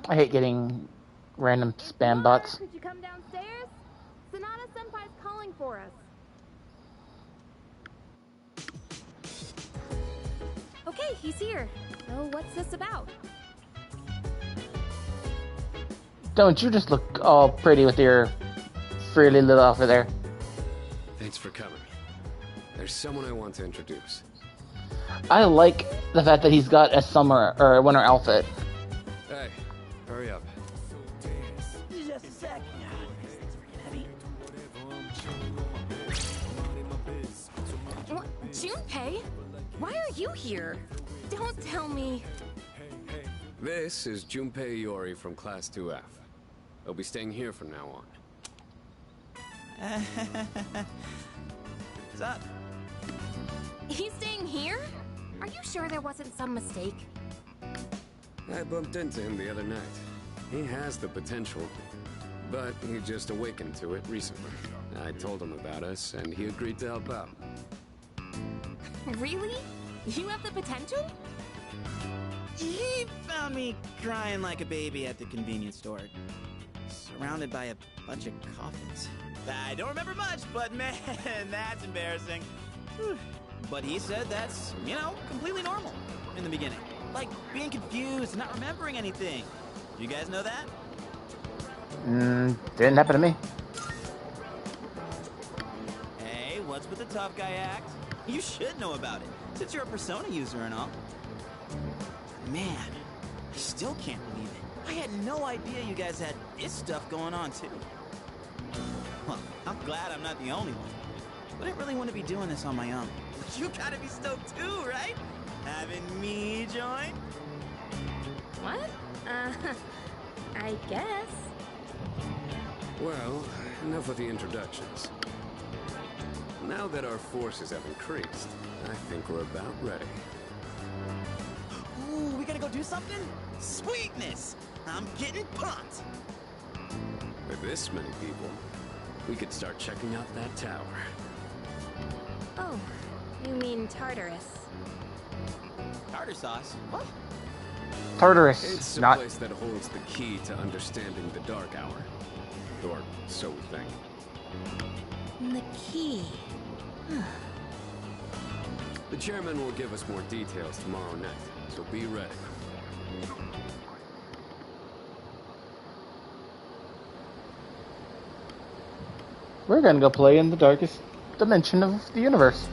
I hate getting random spam bots. Could you come downstairs? Sonata Senpai's calling for us. Okay, he's here. So what's this about? Don't you just look all pretty with your frilly little outfit there. Thanks for coming. There's someone I want to introduce. I like the fact that he's got a summer or winter outfit. Hey, hurry up. Just a sec. What? Junpei? Why are you here? Don't tell me. This is Junpei Iori from Class 2F. He'll be staying here from now on. What's up? He's staying here? Are you sure there wasn't some mistake? I bumped into him the other night. He has the potential, but he just awakened to it recently. I told him about us, and he agreed to help out. Really? You have the potential? He found me crying like a baby at the convenience store, surrounded by a bunch of coffins. I don't remember much, but man, that's embarrassing. Whew. But he said that's, you know, completely normal in the beginning. Like being confused and not remembering anything. You guys know that? Didn't happen to me. Hey, what's with the tough guy act? You should know about it, since you're a Persona user and all. Man, Still can't believe it. I had no idea you guys had this stuff going on, too. Well, I'm glad I'm not the only one. Wouldn't really want to be doing this on my own. But you gotta be stoked too, right? Having me join? What? I guess. Well, enough of the introductions. Now that our forces have increased, I think we're about ready. Ooh, we gotta go do something? Sweetness! I'm getting pumped! With this many people, we could start checking out that tower. Oh, you mean Tartarus. Tartar sauce? What? Tartarus, It's the not place that holds the key to understanding the Dark Hour. Or so we think. The key. The chairman will give us more details tomorrow night, so be ready. We're gonna go play in the darkest dimension of the universe.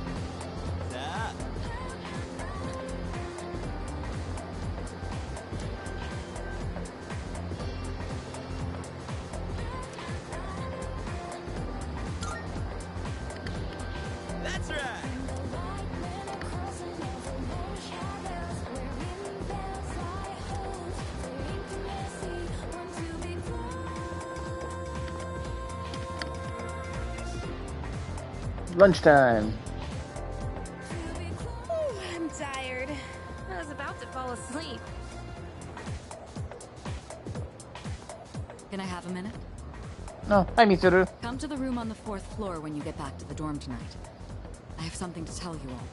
That's right! Lunchtime. Ooh, I'm tired. I was about to fall asleep. Can I have a minute? No, hi Mitsuru. Come to the room on the 4th floor when you get back to the dorm tonight. I have something to tell you all.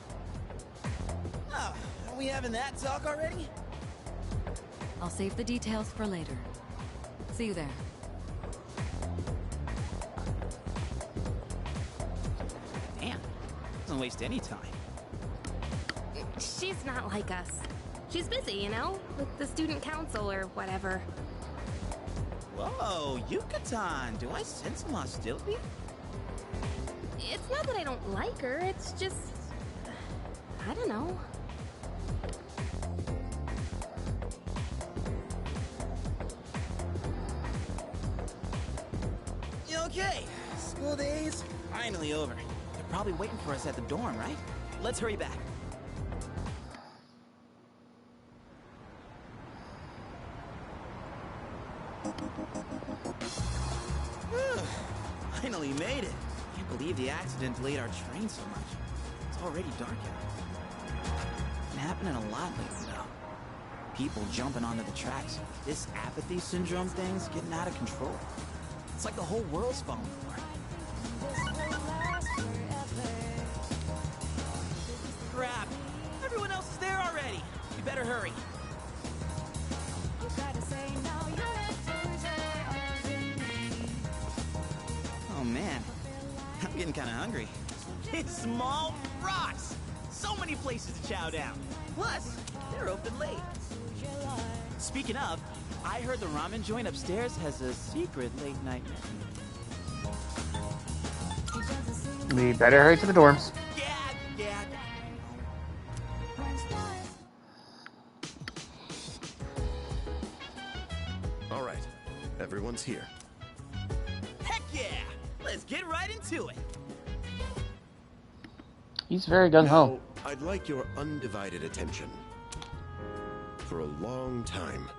Oh, are we having that talk already? I'll save the details for later. See you there. Damn, doesn't waste any time. She's not like us. She's busy, you know, with the student council or whatever. Whoa, Yucatan, do I sense some hostility? It's not that I don't like her, it's just... I don't know. Okay, school days finally over. They're probably waiting for us at the dorm, right? Let's hurry back. Finally made it. Can't believe the accident delayed our train so much. It's already dark out. Been happening a lot lately, though. People jumping onto the tracks. This apathy syndrome thing's getting out of control. It's like the whole world's falling apart. Crap! Everyone else is there already. We better hurry. Oh man, I'm getting kind of hungry. It's small rocks. So many places to chow down. Plus, they're open late. Speaking of, I heard the ramen joint upstairs has a secret late night menu. We better hurry to the dorms. Yeah. All right, everyone's here. Heck yeah! Let's get right into it. He's very gung-ho. Now, I'd like your undivided attention. For a long time,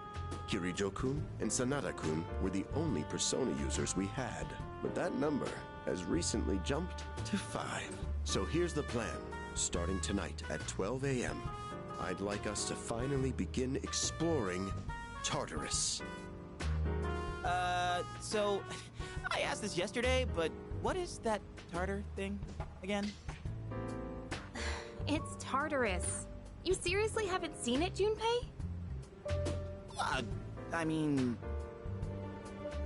Kirijo-kun and Sanada-kun were the only persona users we had. But that number has recently jumped to 5. So here's the plan. Starting tonight at 12 a.m., I'd like us to finally begin exploring Tartarus. So, I asked this yesterday, but what is that tartar thing again? It's Tartarus. You seriously haven't seen it, Junpei? I mean...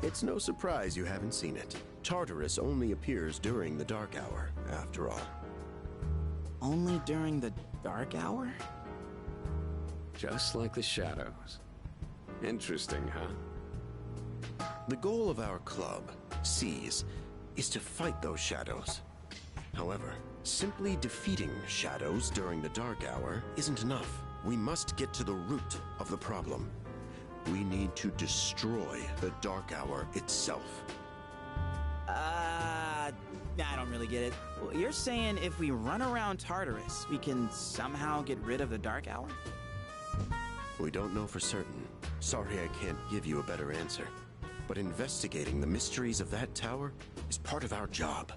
It's no surprise you haven't seen it. Tartarus only appears during the dark hour, after all. Only during the dark hour? Just like the shadows. Interesting, huh? The goal of our club, Seize, is to fight those shadows. However, simply defeating shadows during the dark hour isn't enough. We must get to the root of the problem. We need to destroy the Dark Hour itself. I don't really get it. You're saying if we run around Tartarus, we can somehow get rid of the Dark Hour? We don't know for certain. Sorry I can't give you a better answer. But investigating the mysteries of that tower is part of our job.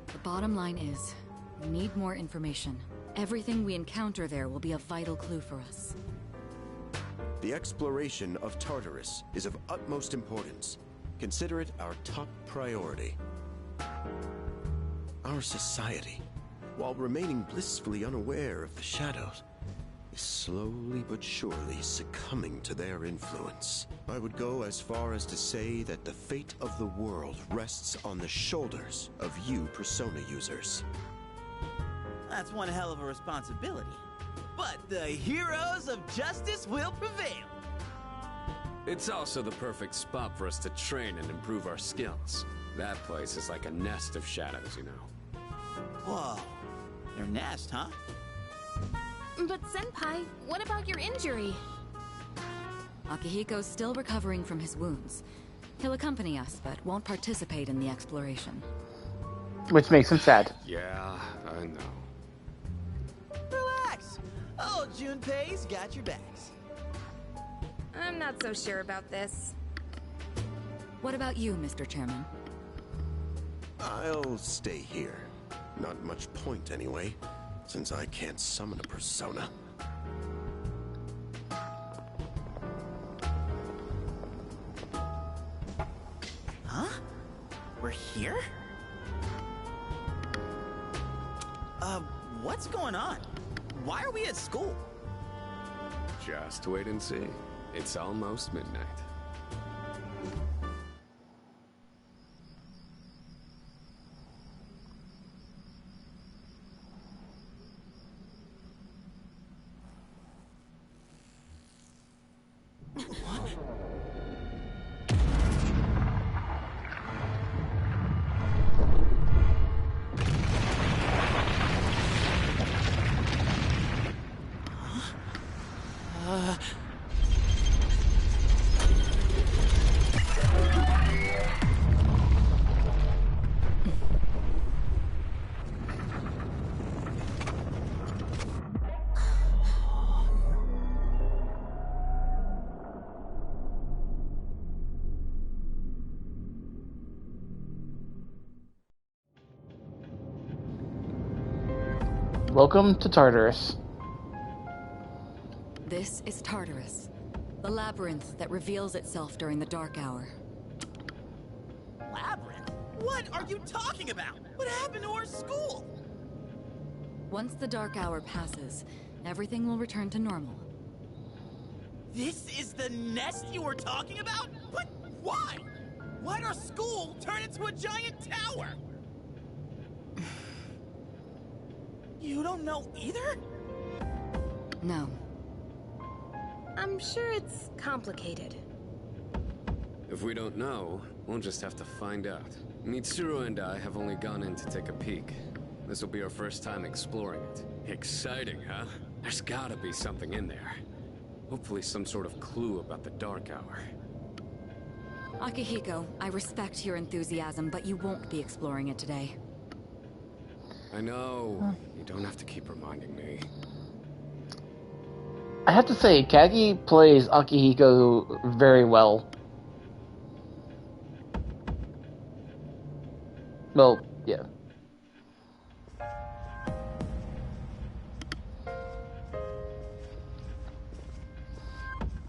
The bottom line is, we need more information. Everything we encounter there will be a vital clue for us. The exploration of Tartarus is of utmost importance. Consider it our top priority. Our society, while remaining blissfully unaware of the shadows, is slowly but surely succumbing to their influence. I would go as far as to say that the fate of the world rests on the shoulders of you Persona users. That's one hell of a responsibility. But the heroes of justice will prevail. It's also the perfect spot for us to train and improve our skills. That place is like a nest of shadows, you know. Whoa. Their nest, huh? But Senpai, what about your injury? Akihiko's still recovering from his wounds. He'll accompany us, but won't participate in the exploration. Which makes him sad. Yeah, I know. Relax. Oh, Junpei's got your backs. I'm not so sure about this. What about you, Mr. Chairman? I'll stay here. Not much point anyway, since I can't summon a persona. Huh? We're here? What's going on? Why are we at school? Just wait and see. It's almost midnight. Welcome to Tartarus. This is Tartarus, the labyrinth that reveals itself during the Dark Hour. Labyrinth? What are you talking about? What happened to our school? Once the Dark Hour passes, everything will return to normal. This is the nest you were talking about? But why? Why'd our school turn into a giant tower? You don't know either? No. I'm sure it's complicated. If we don't know, we'll just have to find out. Mitsuru and I have only gone in to take a peek. This will be our first time exploring it. Exciting, huh? There's gotta be something in there. Hopefully some sort of clue about the Dark Hour. Akihiko, I respect your enthusiasm, but you won't be exploring it today. I know. You don't have to keep reminding me. I have to say, Kagi plays Akihiko very well. Well, yeah.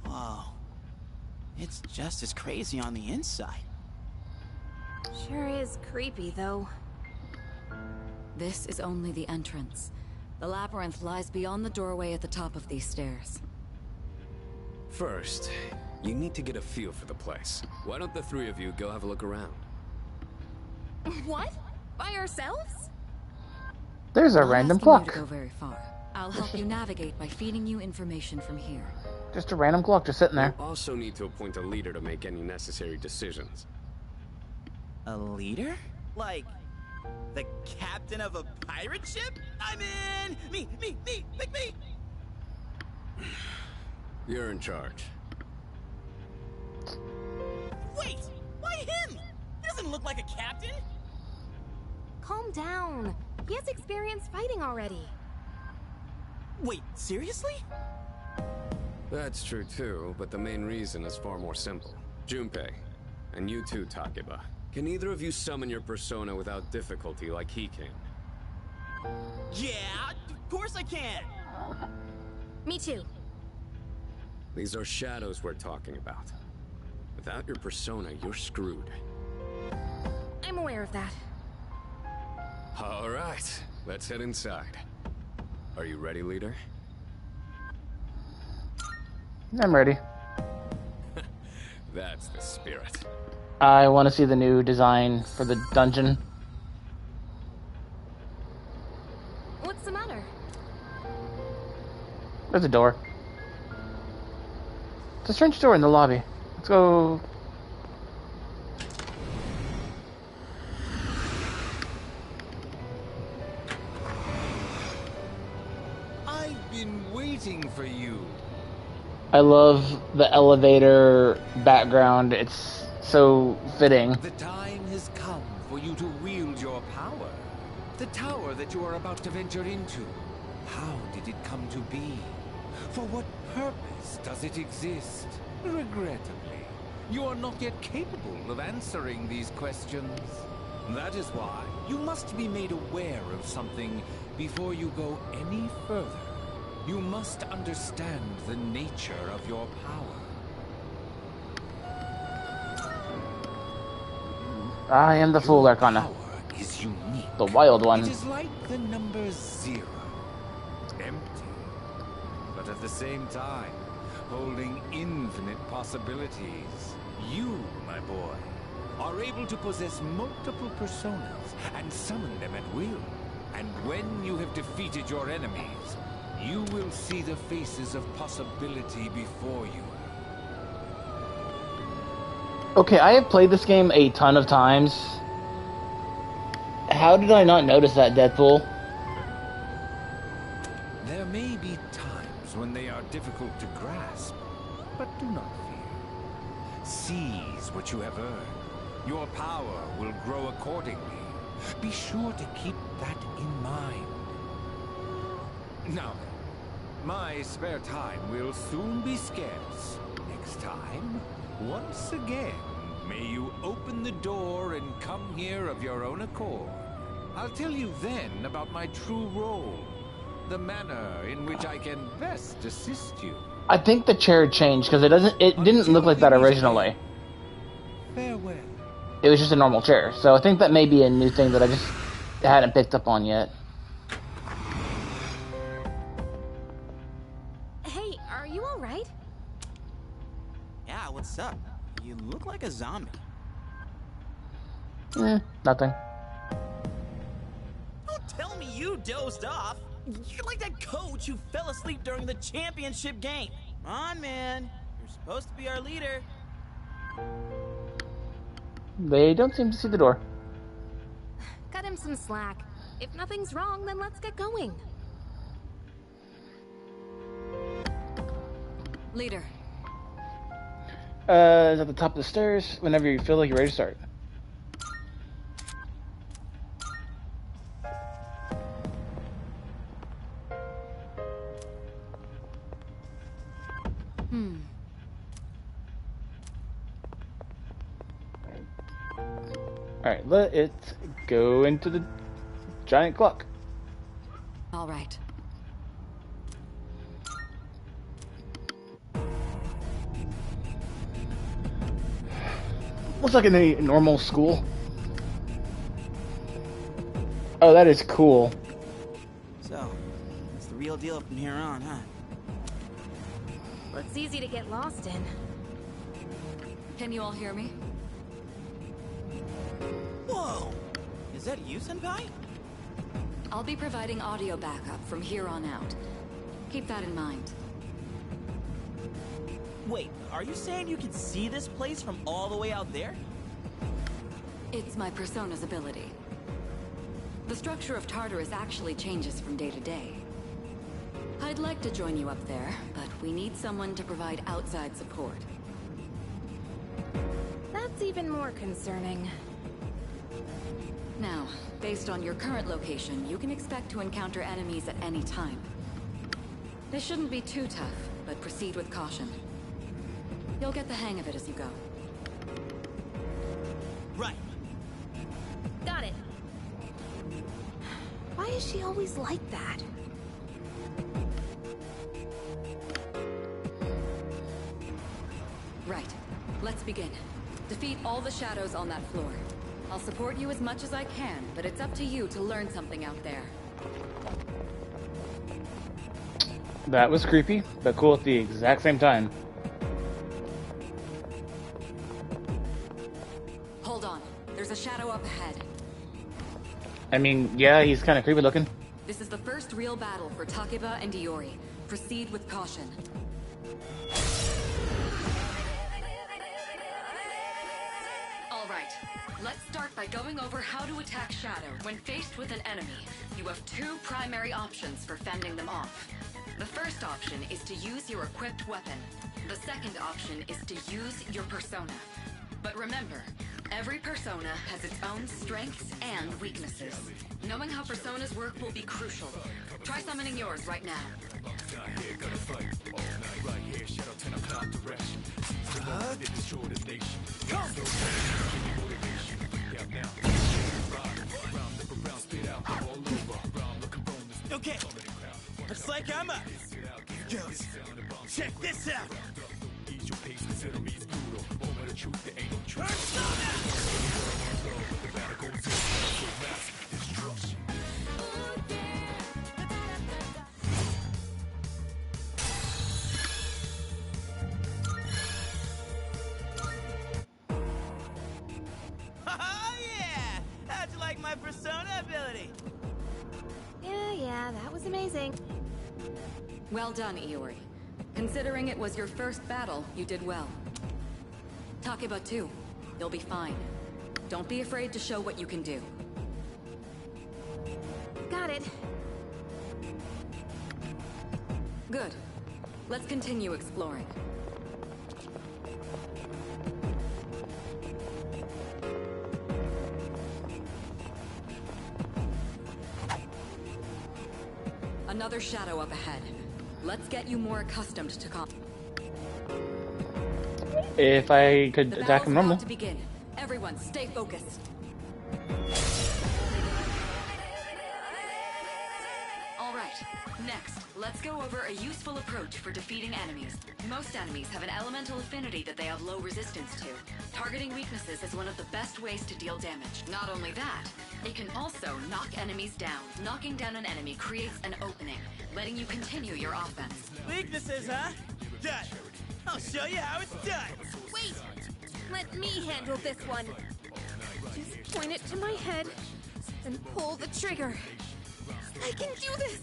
Whoa. It's just as crazy on the inside. Sure is creepy, though. This is only the entrance. The labyrinth lies beyond the doorway at the top of these stairs. First, you need to get a feel for the place. Why don't the three of you go have a look around? What? By ourselves? There's a I'm not random asking clock. you to go very far. I'll help you navigate by feeding you information from here. Just a random clock just sitting there. We'll also need to appoint a leader to make any necessary decisions. A leader? Like, the captain of a pirate ship? I'm in! Me! Pick me! You're in charge. Wait! Why him? He doesn't look like a captain! Calm down. He has experience fighting already. Wait, seriously? That's true too, but the main reason is far more simple. Junpei, and you too, Takeba. Can either of you summon your persona without difficulty like he can? Yeah, of course I can! Me too. These are shadows we're talking about. Without your persona, you're screwed. I'm aware of that. All right, let's head inside. Are you ready, leader? I'm ready. That's the spirit. I want to see the new design for the dungeon. What's the matter? There's a door. It's a strange door in the lobby. Let's go. I've been waiting for you. I love the elevator background. It's so fitting. The time has come for you to wield your power. The tower that you are about to venture into. How did it come to be? For what purpose does it exist? Regrettably, you are not yet capable of answering these questions. That is why you must be made aware of something before you go any further. You must understand the nature of your power. I am the Fool Arcana. Is unique. The wild one. It is like the number 0. Empty. But at the same time, holding infinite possibilities. You, my boy, are able to possess multiple personas and summon them at will. And when you have defeated your enemies, you will see the faces of possibility before you. Okay, I have played this game a ton of times. How did I not notice that, Deadpool? There may be times when they are difficult to grasp, but do not fear. Seize what you have earned. Your power will grow accordingly. Be sure to keep that in mind. Now, my spare time will soon be scarce. Next time, once again, may you open the door and come here of your own accord. I'll tell you then about my true role, the manner in which I can best assist you. I think the chair changed because it didn't look like that originally. Farewell. It was just a normal chair. So I think that may be a new thing that I just hadn't picked up on yet. Hey, are you alright? Yeah, what's up? You look like a zombie. Nothing. Don't tell me you dozed off. You're like that coach who fell asleep during the championship game. Come on, man. You're supposed to be our leader. They don't seem to see the door. Cut him some slack. If nothing's wrong, then let's get going. Leader. It's at the top of the stairs. Whenever you feel like you're ready to start. Alright, let it go into the giant clock. All right. Looks like a normal school. Oh, that is cool. So, it's the real deal from here on, huh? Well, it's easy to get lost in. Can you all hear me? Whoa! Is that you, Senpai? I'll be providing audio backup from here on out. Keep that in mind. Wait, are you saying you can see this place from all the way out there? It's my persona's ability. The structure of Tartarus actually changes from day to day. I'd like to join you up there, but we need someone to provide outside support. That's even more concerning. Now, based on your current location, you can expect to encounter enemies at any time. They shouldn't be too tough, but proceed with caution. You'll get the hang of it as you go. Right. Got it. Why is she always like that? Right. Let's begin. Defeat all the shadows on that floor. I'll support you as much as I can, but it's up to you to learn something out there. That was creepy, but cool at the exact same time. Hold on. There's a shadow up ahead. I mean, yeah, he's kind of creepy looking. This is the first real battle for Takeba and Iori. Proceed with caution. All right. Let's start by going over how to attack Shadow. When faced with an enemy, you have two primary options for fending them off. The first option is to use your equipped weapon. The second option is to use your persona. But remember, every persona has its own strengths and weaknesses. Knowing how personas work will be crucial. Try summoning yours right now. Okay, looks like I'm up. Girls, check this out. Oh yeah! How'd you like my persona ability? Yeah, that was amazing. Well done, Iori. Considering it was your first battle, you did well. Takeba too. You'll be fine. Don't be afraid to show what you can do. Got it. Good. Let's continue exploring. Another shadow up ahead. Let's get you more accustomed to If I could The attack him battle's normal. about to begin. Everyone, stay focused. All right. Next, let's go over a useful approach for defeating enemies. Most enemies have an elemental affinity that they have low resistance to. Targeting weaknesses is one of the best ways to deal damage. Not only that, it can also knock enemies down. Knocking down an enemy creates an opening, letting you continue your offense. Weaknesses, huh? Good. I'll show you how it's done. Wait! Let me handle this one. Just point it to my head and pull the trigger. I can do this!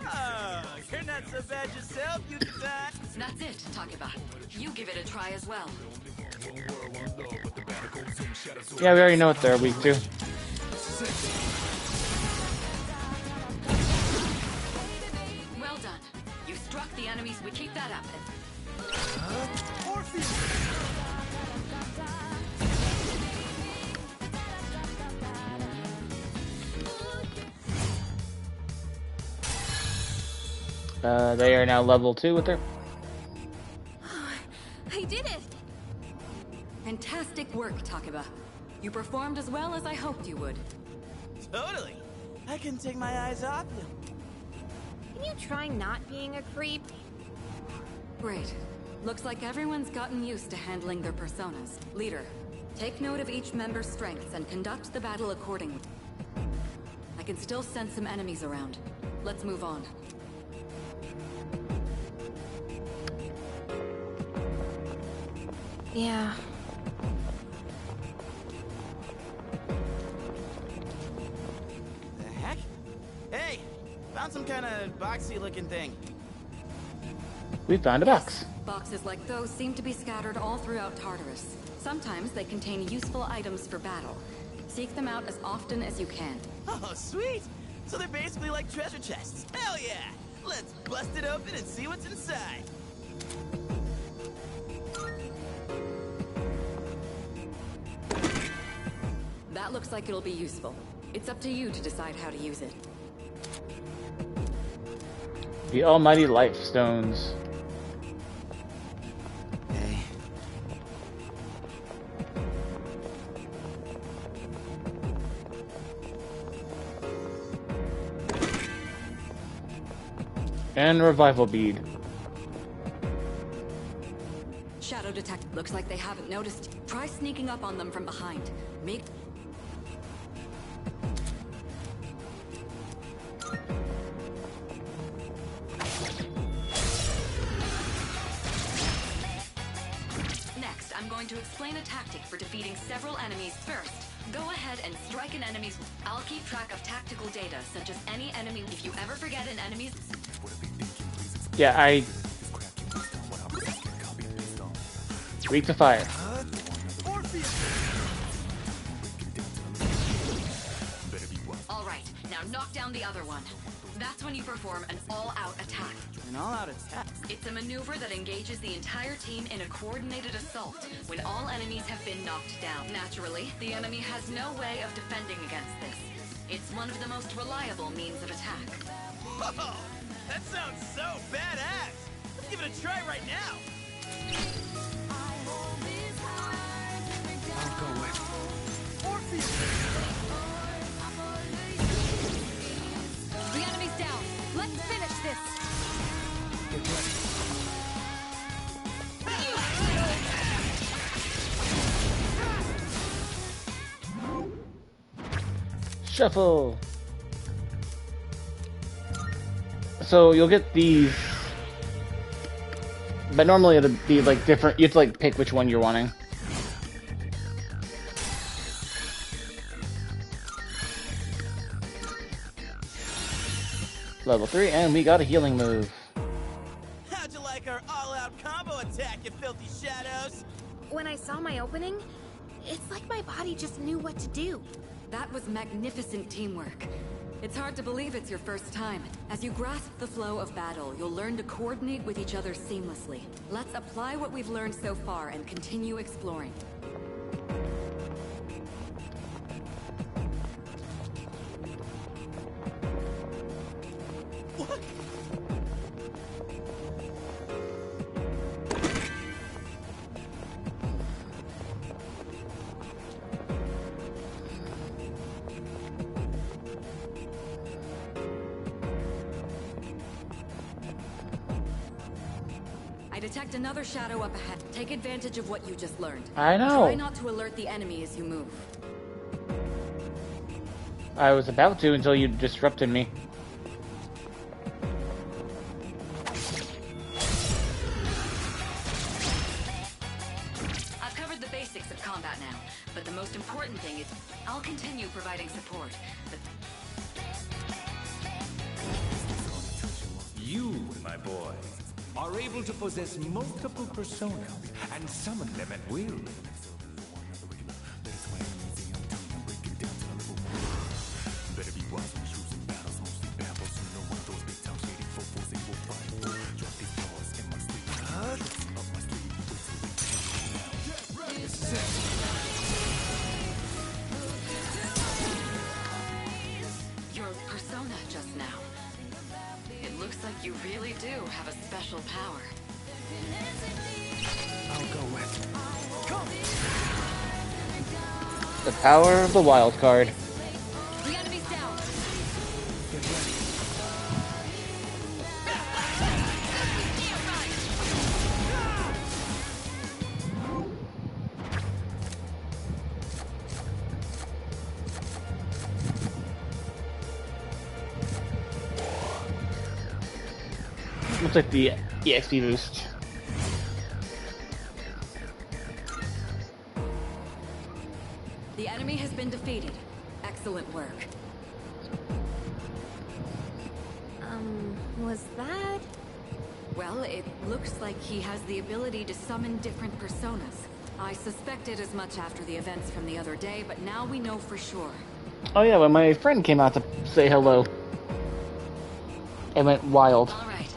Oh, you're not so bad yourself, you decide. That's it, Takeba. You give it a try as well. Yeah, we already know what they're weak to. Well done. You struck the enemies. We keep that up. They are now level 2 with their... I did it! Fantastic work, Takeba. You performed as well as I hoped you would. Totally. I couldn't take my eyes off you. Can you try not being a creep? Great. Looks like everyone's gotten used to handling their personas. Leader, take note of each member's strengths and conduct the battle accordingly. I can still sense some enemies around. Let's move on. Yeah. The heck? Hey, found some kind of boxy looking thing. We found a box. Boxes like those seem to be scattered all throughout Tartarus. Sometimes they contain useful items for battle. Seek them out as often as you can. Oh, sweet! So they're basically like treasure chests. Hell yeah! Let's bust it open and see what's inside. That looks like it'll be useful. It's up to you to decide how to use it. The almighty life stones. Okay. And revival bead. Shadow detect. Looks like they haven't noticed. Try sneaking up on them from behind. Make... Next, I'm going to explain a tactic for defeating several enemies. First, go ahead and strike an enemy's... I'll keep track of tactical data, such as any enemy... If you ever forget an enemy's... Yeah, I... Weak to fire. Alright, now knock down the other one. That's when you perform an all-out attack. An all-out attack? It's a maneuver that engages the entire team in a coordinated assault when all enemies have been knocked down. Naturally, the enemy has no way of defending against this. It's one of the most reliable means of attack. Whoa! That sounds so badass! Let's give it a try right now! I'll go with The enemy's down. Let's finish this. Get ready. Shuffle. So you'll get these, but normally it'll be like different. You have to like pick which one you're wanting. Level 3, and we got a healing move. How'd you like our all-out combo attack, you filthy shadows? When I saw my opening, it's like my body just knew what to do. That was magnificent teamwork. It's hard to believe it's your first time. As you grasp the flow of battle, you'll learn to coordinate with each other seamlessly. Let's apply what we've learned so far and continue exploring. What? I detect another shadow up ahead. Take advantage of what you just learned. I know. Try not to alert the enemy as you move. I was about to until you disrupted me. I've covered the basics of combat now, but the most important thing is I'll continue providing support. But You, my boy, are able to possess multiple personas and summon them at will. your persona just now. It looks like you really do have a special power. I'll go with. The power of the wild card. The enemy's down. Get ready. Looks like the EXP boost. The enemy has been defeated. Excellent work. Was that? Well, it looks like he has the ability to summon different personas. I suspected as much after the events from the other day, but now we know for sure. Oh yeah, when my friend came out to say hello, it went wild. All right.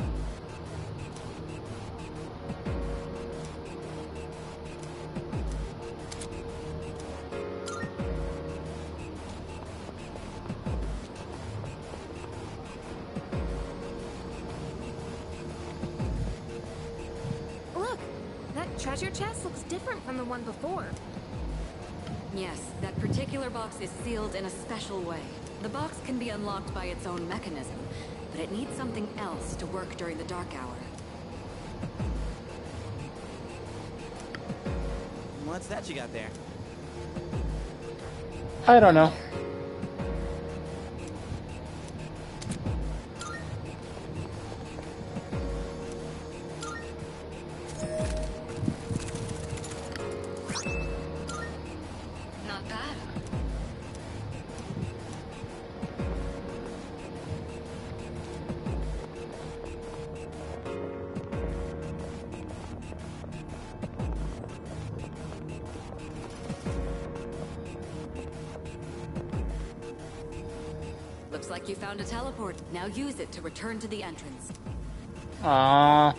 Look, that treasure chest looks different from the one before. Yes, that particular box is sealed in a special way. The box can be unlocked by its own mechanism, but it needs something else to work during the dark hour. What's that you got there? I don't know. Not bad. Looks like you found a teleport. Now use it to return to the entrance. Aww.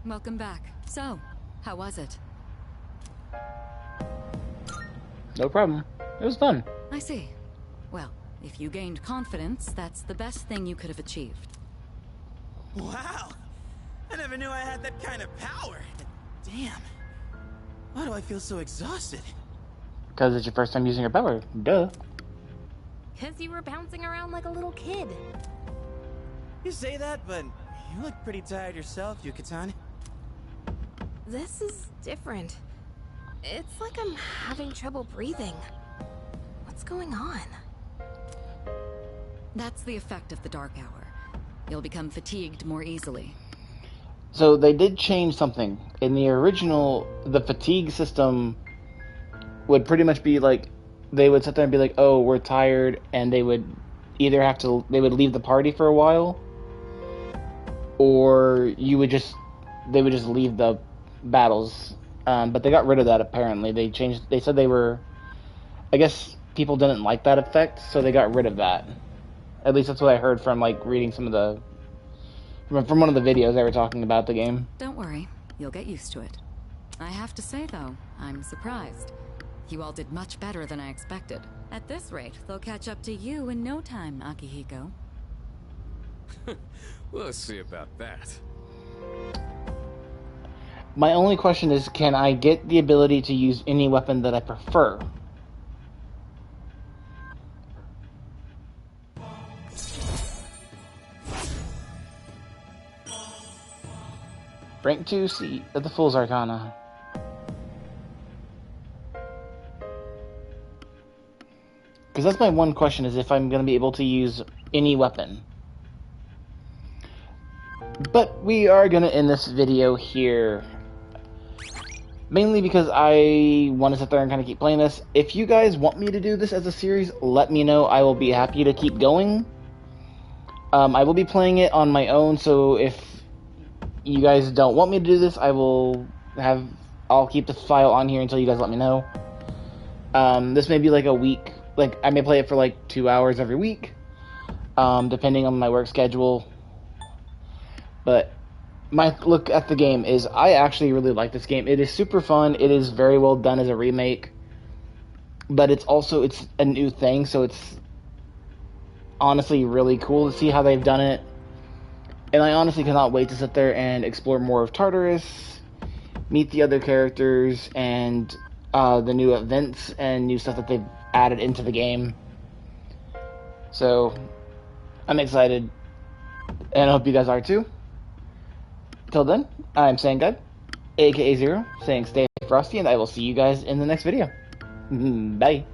Welcome back. So, how was it? No problem. It was fun. I see. Well, if you gained confidence, that's the best thing you could have achieved. Wow! I never knew I had that kind of power. Damn. Why do I feel so exhausted? Because it's your first time using your power. Duh. Because you were bouncing around like a little kid. You say that, but you look pretty tired yourself, Yucatan. This is different. It's like I'm having trouble breathing. What's going on? That's the effect of the dark hour. You'll become fatigued more easily. So they did change something. In the original, the fatigue system would pretty much be like, they would sit there and be like, oh, we're tired, and they would either have to, they would leave the party for a while, or they would just leave the battles. But they got rid of that apparently. They said they were, I guess people didn't like that effect, so they got rid of that. At least that's what I heard from like reading some of the, from one of the videos they were talking about the game. Don't worry, you'll get used to it. I have to say though, I'm surprised. You all did much better than I expected. At this rate, they'll catch up to you in no time, Akihiko. We'll see about that. My only question is, can I get the ability to use any weapon that I prefer? Rank 2 seat at the Fool's Arcana. Because that's my one question, is if I'm going to be able to use any weapon. But we are going to end this video here. Mainly because I want to sit there and kind of keep playing this. If you guys want me to do this as a series, let me know. I will be happy to keep going. I will be playing it on my own, so if you guys don't want me to do this, I'll keep the file on here until you guys let me know. This may be like a week, like I may play it for like 2 hours every week, depending on my work schedule. But my look at the game is, I actually really like this game. It is super fun. It is very well done as a remake, but it's a new thing, so it's honestly really cool to see how they've done it. And I honestly cannot wait to sit there and explore more of Tartarus, meet the other characters, and the new events and new stuff that they've added into the game. So, I'm excited, and I hope you guys are too. Till then, I'm SandGuy, aka Zero, saying stay frosty, and I will see you guys in the next video. Bye.